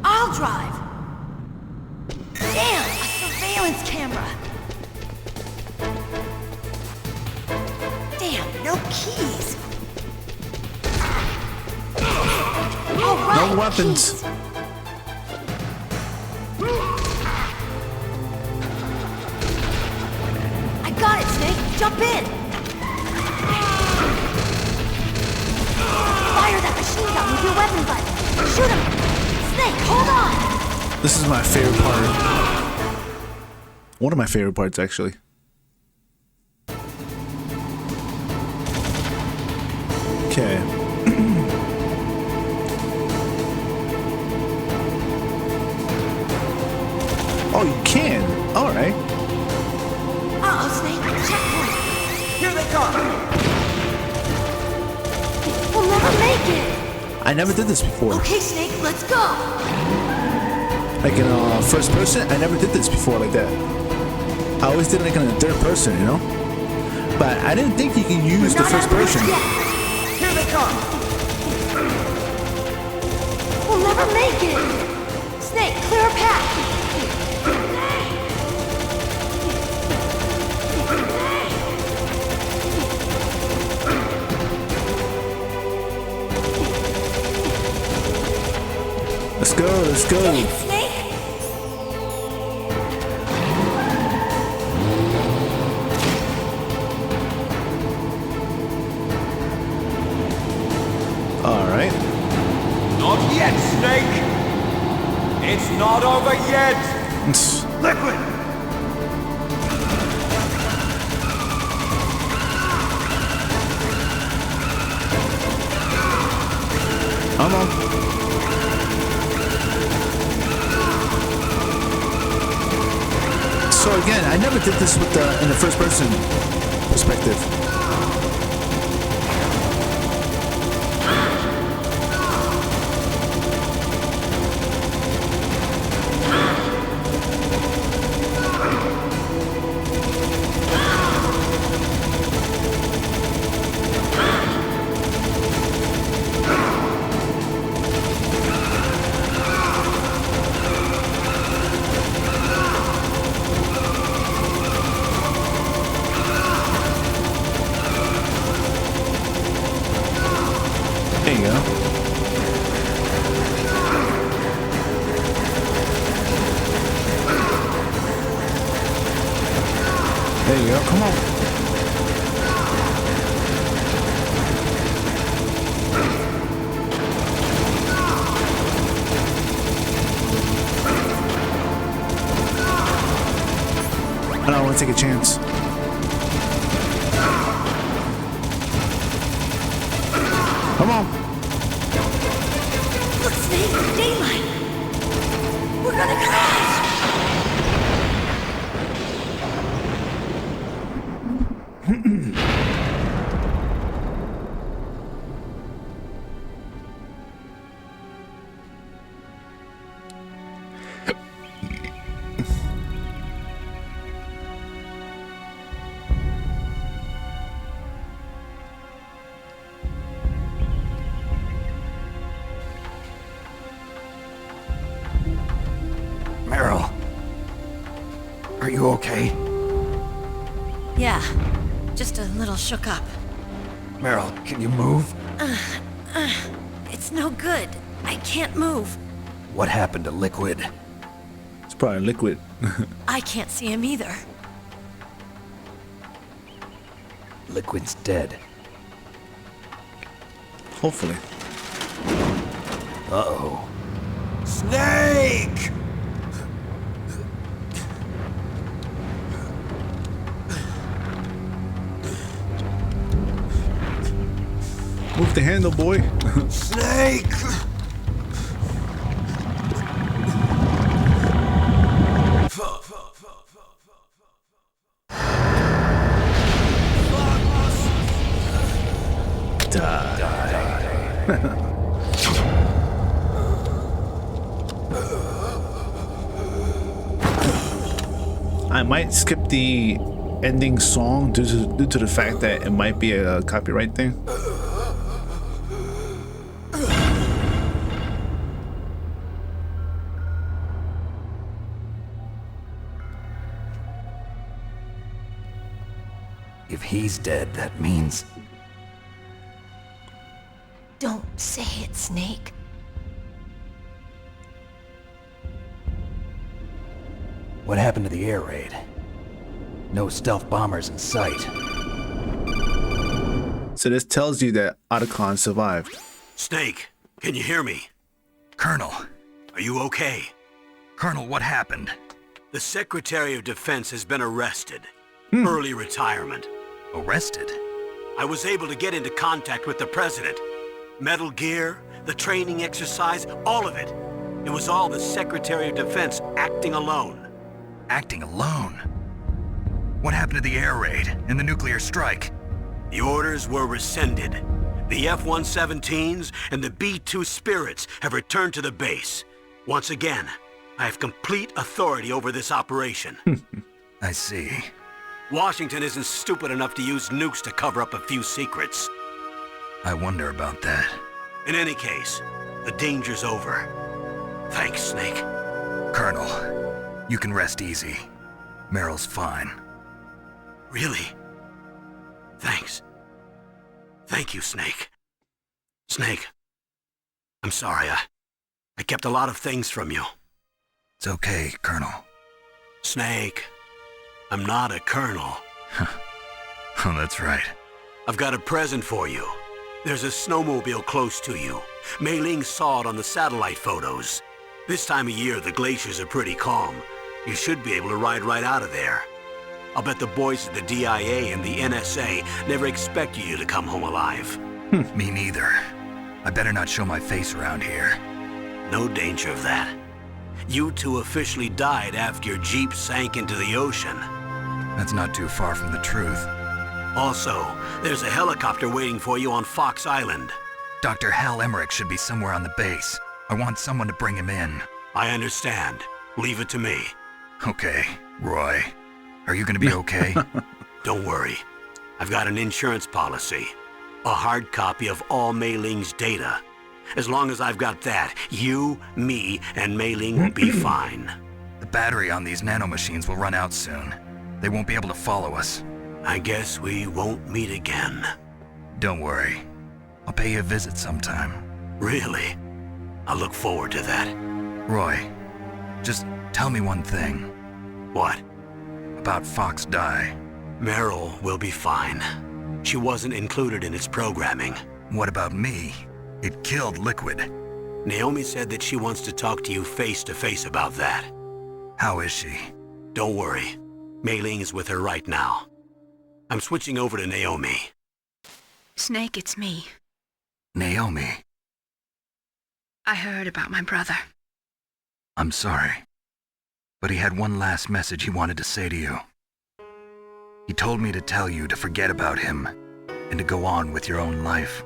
Speaker 11: I'll drive. Damn, a surveillance camera. Damn, no no keys. All right,
Speaker 1: No weapons.
Speaker 11: keys. I got it, Snake. Jump in. Fire that machine gun with your weapon button. Shoot him. Snake, hold on.
Speaker 1: This is my favorite part. One of my favorite parts, actually. Okay. Oh, you can. All right.
Speaker 11: Uh-oh, Snake. Checkpoint.
Speaker 6: Here they come!
Speaker 11: We'll never make it.
Speaker 1: I never did this before.
Speaker 11: Okay, Snake, let's go.
Speaker 1: Like in first person, I never did this before like that. I always did it like in a third person, you know? But I didn't think you can use the first person.
Speaker 6: Here they come!
Speaker 11: We'll never make it. Snake, clear a path.
Speaker 1: Let's go, let's go.
Speaker 11: Snake?
Speaker 1: All right.
Speaker 6: Not yet, Snake! It's not over yet! Liquid!
Speaker 1: Come on. So again, I never did this with in the first person perspective. There you go. There you go. Come on. I don't want to take a chance. Come on.
Speaker 11: Look, Snake, daylight. We're gonna crash.
Speaker 7: Meryl. Are you okay?
Speaker 11: Yeah, just a little shook up.
Speaker 7: Meryl, can you move?
Speaker 11: It's no good. I can't move.
Speaker 7: What happened to Liquid?
Speaker 1: It's probably Liquid.
Speaker 11: I can't see him either.
Speaker 7: Liquid's dead.
Speaker 1: Hopefully.
Speaker 7: Uh-oh.
Speaker 6: Snake!
Speaker 1: Move the handle, boy.
Speaker 6: Snake!
Speaker 1: I might skip the ending song due to the fact that it might be a copyright thing.
Speaker 7: If he's dead, that means...
Speaker 11: Don't say it, Snake.
Speaker 7: What happened to the air raid? No stealth bombers in sight.
Speaker 1: So this tells you that Otacon survived.
Speaker 5: Snake, can you hear me?
Speaker 8: Colonel.
Speaker 5: Are you okay?
Speaker 8: Colonel, what happened?
Speaker 5: The Secretary of Defense has been arrested. Early retirement.
Speaker 8: Arrested?
Speaker 5: I was able to get into contact with the President. Metal Gear, the training exercise, all of it. It was all the Secretary of Defense acting alone.
Speaker 8: Acting alone? What happened to the air raid and the nuclear strike?
Speaker 5: The orders were rescinded. The F-117s and the B-2 Spirits have returned to the base. Once again, I have complete authority over this operation.
Speaker 8: I see.
Speaker 5: Washington isn't stupid enough to use nukes to cover up a few secrets.
Speaker 8: I wonder about that.
Speaker 5: In any case, the danger's over. Thanks, Snake.
Speaker 8: Colonel, you can rest easy. Meryl's fine.
Speaker 5: Really? Thanks. Thank you, Snake. Snake, I'm sorry. I kept a lot of things from you.
Speaker 8: It's okay, Colonel.
Speaker 5: Snake, I'm not a colonel.
Speaker 8: Oh, that's right.
Speaker 5: I've got a present for you. There's a snowmobile close to you. Mei Ling saw it on the satellite photos. This time of year, the glaciers are pretty calm. You should be able to ride right out of there. I'll bet the boys at the DIA and the NSA never expected you to come home alive.
Speaker 8: Me neither. I better not show my face around here.
Speaker 5: No danger of that. You two officially died after your Jeep sank into the ocean.
Speaker 8: That's not too far from the truth.
Speaker 5: Also, there's a helicopter waiting for you on Fox Island.
Speaker 8: Dr. Hal Emmerich should be somewhere on the base. I want someone to bring him in.
Speaker 5: I understand. Leave it to me.
Speaker 8: Okay, Roy. Are you gonna be okay?
Speaker 5: Don't worry. I've got an insurance policy. A hard copy of all Mei Ling's data. As long as I've got that, you, me, and Mei Ling will be fine.
Speaker 8: The battery on these nanomachines will run out soon. They won't be able to follow us.
Speaker 5: I guess we won't meet again.
Speaker 8: Don't worry. I'll pay you a visit sometime.
Speaker 5: Really? I look forward to that.
Speaker 8: Roy, just tell me one thing.
Speaker 5: What?
Speaker 8: About Fox Die.
Speaker 5: Meryl will be fine. She wasn't included in its programming.
Speaker 8: What about me? It killed Liquid.
Speaker 5: Naomi said that she wants to talk to you face to face about that.
Speaker 8: How is she?
Speaker 5: Don't worry. Mei Ling is with her right now. I'm switching over to Naomi.
Speaker 13: Snake, it's me.
Speaker 8: Naomi.
Speaker 13: I heard about my brother.
Speaker 8: I'm sorry. But he had one last message he wanted to say to you. He told me to tell you to forget about him and to go on with your own life.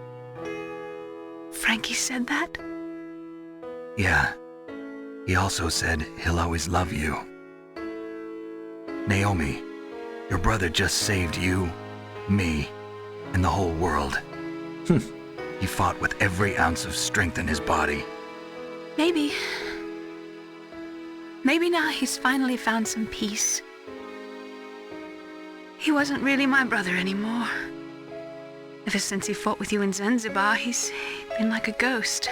Speaker 13: Frankie said that?
Speaker 8: Yeah. He also said he'll always love you. Naomi, your brother just saved you, me, and the whole world. He fought with every ounce of strength in his body.
Speaker 13: Maybe now he's finally found some peace. He wasn't really my brother anymore. Ever since he fought with you in Zanzibar, he's been like a ghost.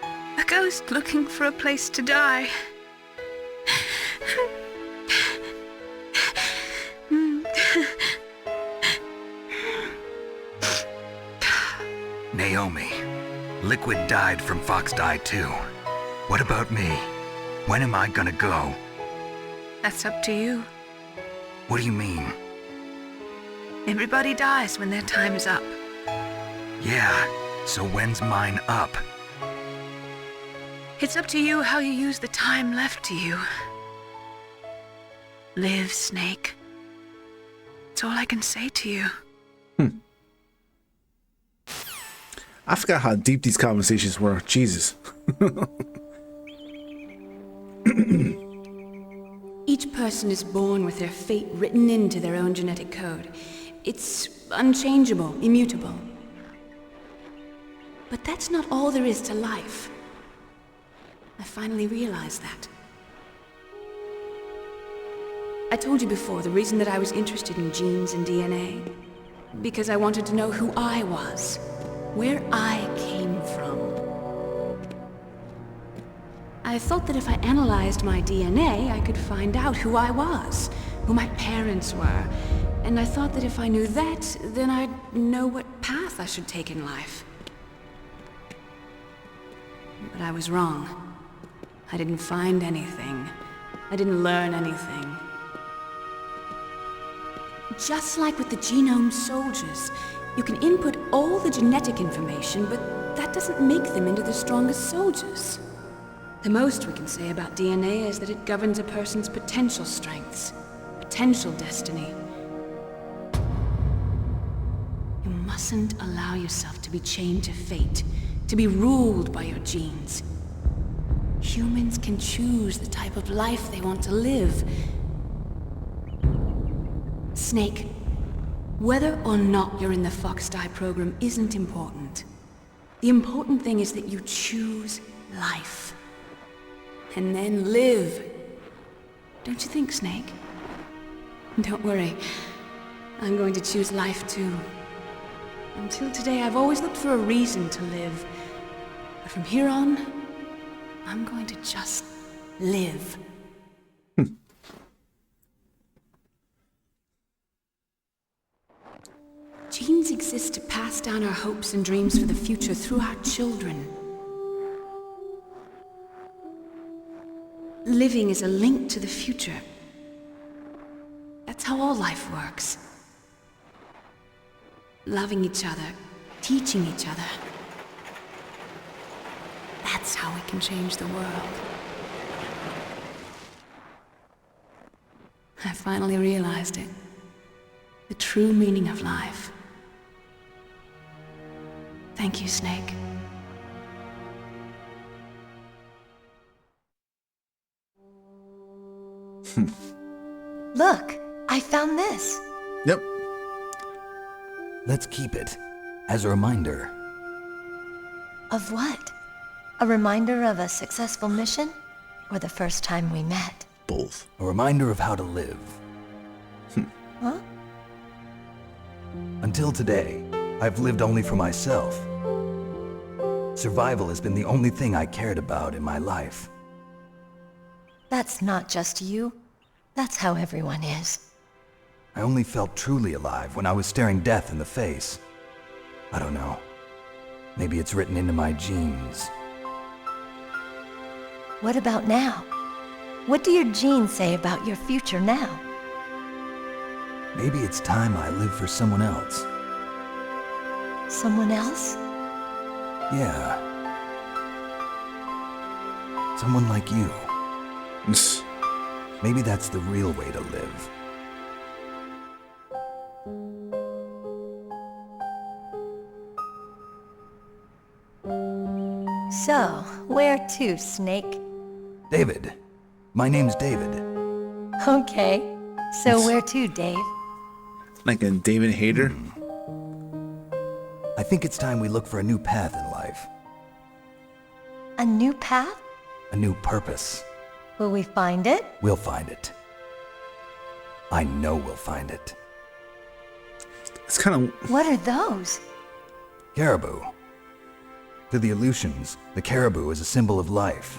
Speaker 13: A ghost looking for a place to die.
Speaker 8: Naomi, Liquid died from Fox Die too. What about me? When am I gonna go?
Speaker 13: That's up to you.
Speaker 8: What do you mean?
Speaker 13: Everybody dies when their time is up.
Speaker 8: Yeah, so when's mine up?
Speaker 13: It's up to you how you use the time left to you. Live, Snake. That's all I can say to you.
Speaker 1: I forgot how deep these conversations were. Jesus.
Speaker 14: Each person is born with their fate written into their own genetic code. It's unchangeable, immutable. But that's not all there is to life. I finally realized that. I told you before the reason that I was interested in genes and DNA. Because I wanted to know who I was, where I came from. I thought that if I analyzed my DNA, I could find out who I was, who my parents were, and I thought that if I knew that, then I'd know what path I should take in life. But I was wrong. I didn't find anything. I didn't learn anything. Just like with the genome soldiers, you can input all the genetic information, but that doesn't make them into the strongest soldiers. The most we can say about DNA is that it governs a person's potential strengths, potential destiny. You mustn't allow yourself to be chained to fate, to be ruled by your genes. Humans can choose the type of life they want to live. Snake, whether or not you're in the Fox-Die program isn't important. The important thing is that you choose life. And then live. Don't you think, Snake? Don't worry. I'm going to choose life too. Until today, I've always looked for a reason to live. But from here on, I'm going to just live. Genes exist to pass down our hopes and dreams for the future through our children. Living is a link to the future. That's how all life works. Loving each other, teaching each other. That's how we can change the world. I finally realized it. The true meaning of life. Thank you, Snake.
Speaker 15: Look, I found this.
Speaker 1: Yep.
Speaker 7: Let's keep it as a reminder.
Speaker 15: Of what? A reminder of a successful mission? Or the first time we met?
Speaker 1: Both.
Speaker 7: A reminder of how to live.
Speaker 15: Huh?
Speaker 7: Until today, I've lived only for myself. Survival has been the only thing I cared about in my life.
Speaker 15: That's not just you. That's how everyone is.
Speaker 7: I only felt truly alive when I was staring death in the face. I don't know. Maybe it's written into my genes.
Speaker 15: What about now? What do your genes say about your future now?
Speaker 7: Maybe it's time I live for someone else.
Speaker 15: Someone else?
Speaker 7: Yeah. Someone like you. Maybe that's the real way to live.
Speaker 15: So, where to, Snake?
Speaker 7: David. My name's David.
Speaker 15: Okay. So where to, Dave?
Speaker 1: Like a David Hayter?
Speaker 7: I think it's time we look for a new path in life.
Speaker 15: A new path?
Speaker 7: A new purpose.
Speaker 15: Will we find it?
Speaker 7: We'll find it. I know we'll find it.
Speaker 1: It's kind of...
Speaker 15: What are those?
Speaker 7: Caribou. To the Aleutians, the caribou is a symbol of life.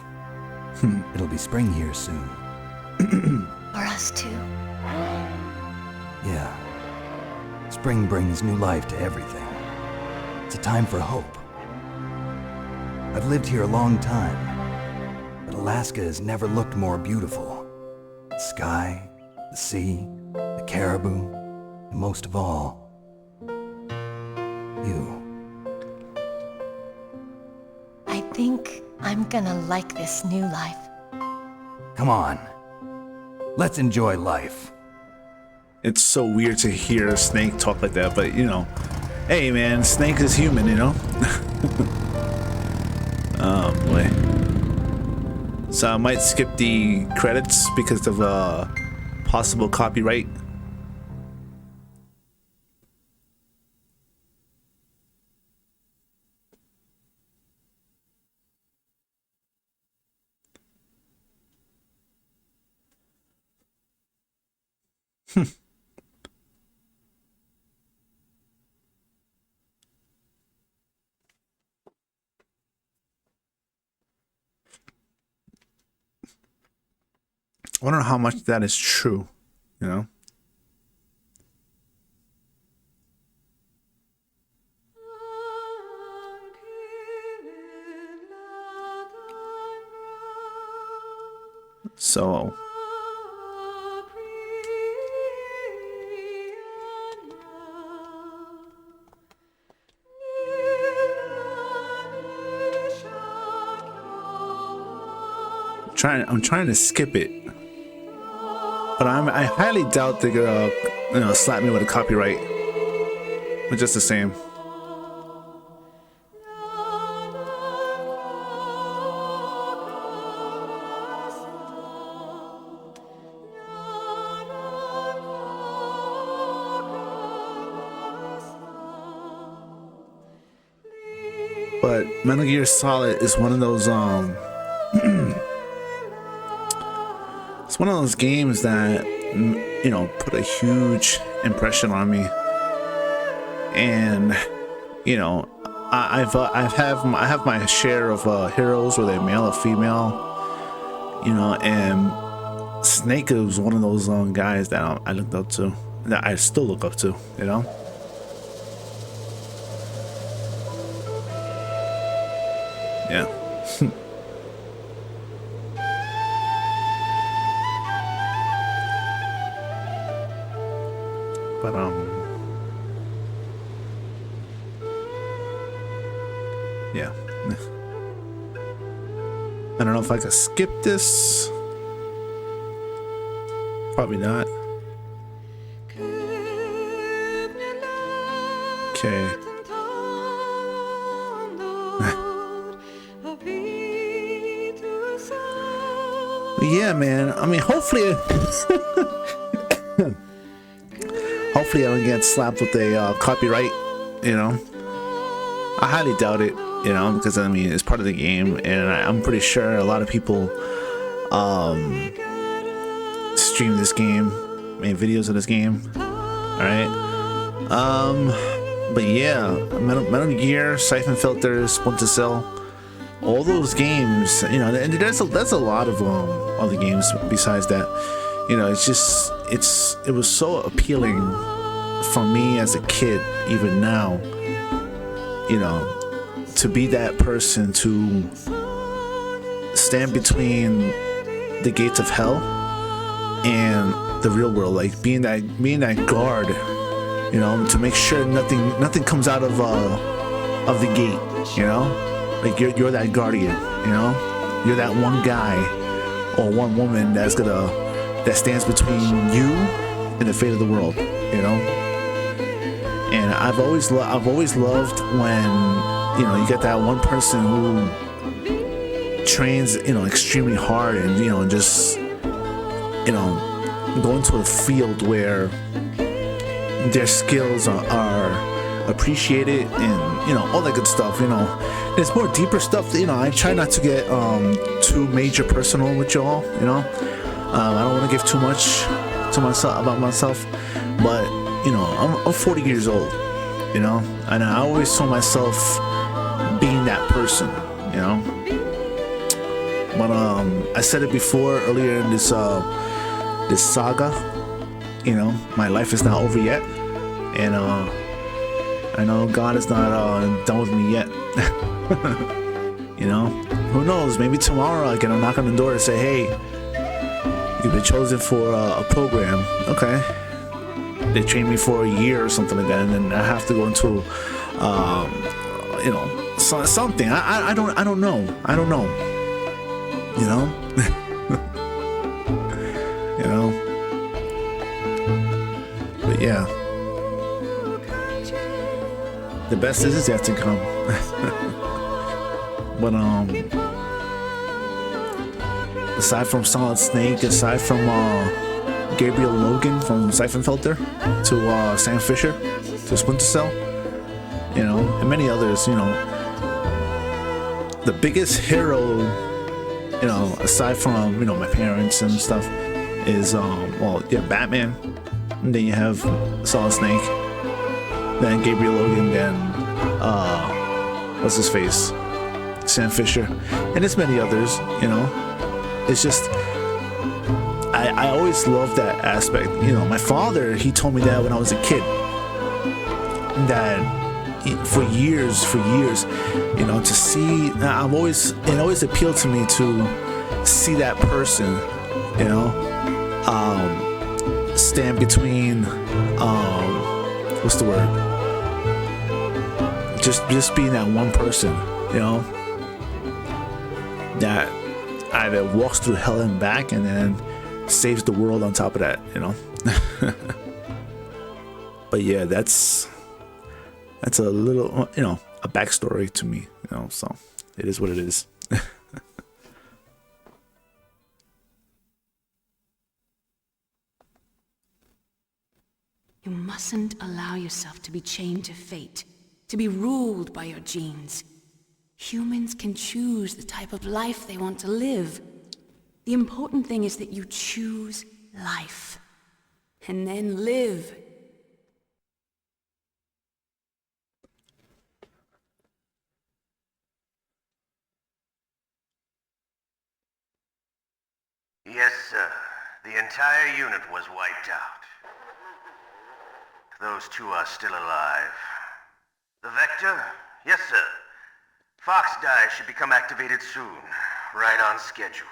Speaker 7: It'll be spring here soon.
Speaker 15: For us too.
Speaker 7: Yeah. Spring brings new life to everything. It's a time for hope. I've lived here a long time, but Alaska has never looked more beautiful. The sky, the sea, the caribou, and most of all, you.
Speaker 15: I think I'm gonna like this new life.
Speaker 7: Come on. Let's enjoy life.
Speaker 1: It's so weird to hear a snake talk like that, but you know, hey man, Snake is human, you know? Oh boy. So I might skip the credits because of possible copyright. I don't know how much that is true, you know? So I'm trying to skip it, but I highly doubt they're gonna slap me with a copyright. But just the same. But Metal Gear Solid is one of those it's one of those games that, you know, put a huge impression on me. And, you know, I have my share of heroes, whether they're male or female, you know, and Snake was one of those guys that I looked up to, that I still look up to, you know. Yeah. But yeah. I don't know if I could skip this. Probably not. Okay. Yeah, man. I mean, hopefully hopefully I don't get slapped with a copyright, you know. I highly doubt it, you know, because I mean, it's part of the game, and I'm pretty sure a lot of people stream this game, made videos of this game. Alright. But yeah, Metal Gear, Siphon Filter, Splinter Cell, all those games, you know, and there's a lot of other games besides that. You know, it's just it was so appealing for me as a kid, even now, you know, to be that person to stand between the gates of hell and the real world, like being that guard, you know, to make sure nothing comes out of the gate, you know. Like you're that guardian, you know. You're that one guy or one woman that stands between you and the fate of the world, you know. And I've always loved when, you know, you get that one person who trains, you know, extremely hard, and, you know, just, you know, go into a field where their skills are appreciated, and, you know, all that good stuff, you know. There's more deeper stuff that, you know, I try not to get too major personal with y'all, you know. I don't want to give too much to myself about myself, but, you know, I'm 40 years old, you know, and I always saw myself being that person, you know. But I said it before earlier in this saga, you know, my life is not over yet, and I know God is not done with me yet. You know, who knows? Maybe tomorrow I get a knock on the door and say, "Hey, you've been chosen for a program." Okay, they train me for a year or something like that, and then I have to go into, you know, something. I don't know. You know, you know. But yeah, the best is yet to come. But aside from Solid Snake, aside from Gabriel Logan from Siphon Filter, to Sam Fisher, to Splinter Cell, you know, and many others, you know, the biggest hero, you know, aside from, you know, my parents and stuff, is well, yeah, Batman, and then you have Solid Snake, then Gabriel Logan, then what's his face, Sam Fisher, and there's many others, you know. It's just I always loved that aspect. You know, my father, he told me that when I was a kid, that for years, you know, to see, it always appealed to me to see that person, you know, stand between, what's the word? Just being that one person, you know, that either walks through hell and back and then saves the world on top of that, you know. But yeah, that's a little, you know, a backstory to me, you know, so it is what it is.
Speaker 14: You mustn't allow yourself to be chained to fate, to be ruled by your genes. Humans can choose the type of life they want to live. The important thing is that you choose life, and then live.
Speaker 4: Yes, sir. The entire unit was wiped out. Those two are still alive. The Vector? Yes, sir. Fox Die should become activated soon. Right on schedule.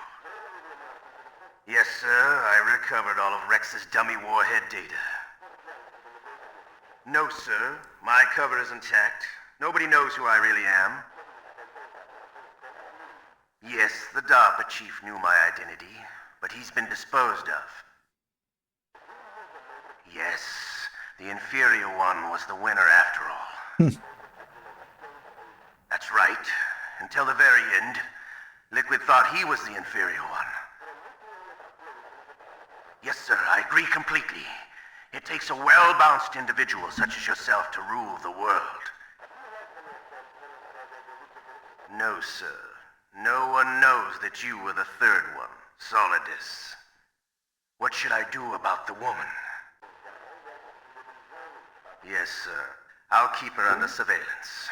Speaker 4: Yes, sir. I recovered all of Rex's dummy warhead data. No, sir. My cover is intact. Nobody knows who I really am. Yes, the DARPA chief knew my identity, but he's been disposed of. Yes, the inferior one was the winner after all. That's right. Until the very end, Liquid thought he was the inferior one. Yes, sir, I agree completely. It takes a well-balanced individual such as yourself to rule the world. No, sir. No one knows that you were the third one, Solidus. What should I do about the woman? Yes, sir. I'll keep her under surveillance.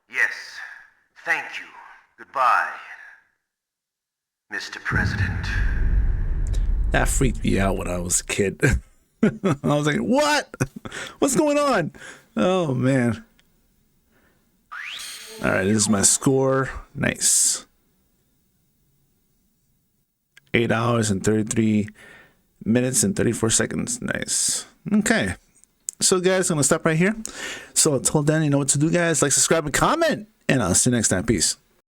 Speaker 4: Yes. Thank you. Goodbye, Mr. President.
Speaker 1: That freaked me out when I was a kid. I was like, what? What's going on? Oh, man. All right, this is my score. Nice. 8 hours and 33 minutes and 34 seconds. Nice. Okay. So, guys, I'm going to stop right here. So, until then, you know what to do, guys. Like, subscribe, and comment. And I'll see you next time. Peace.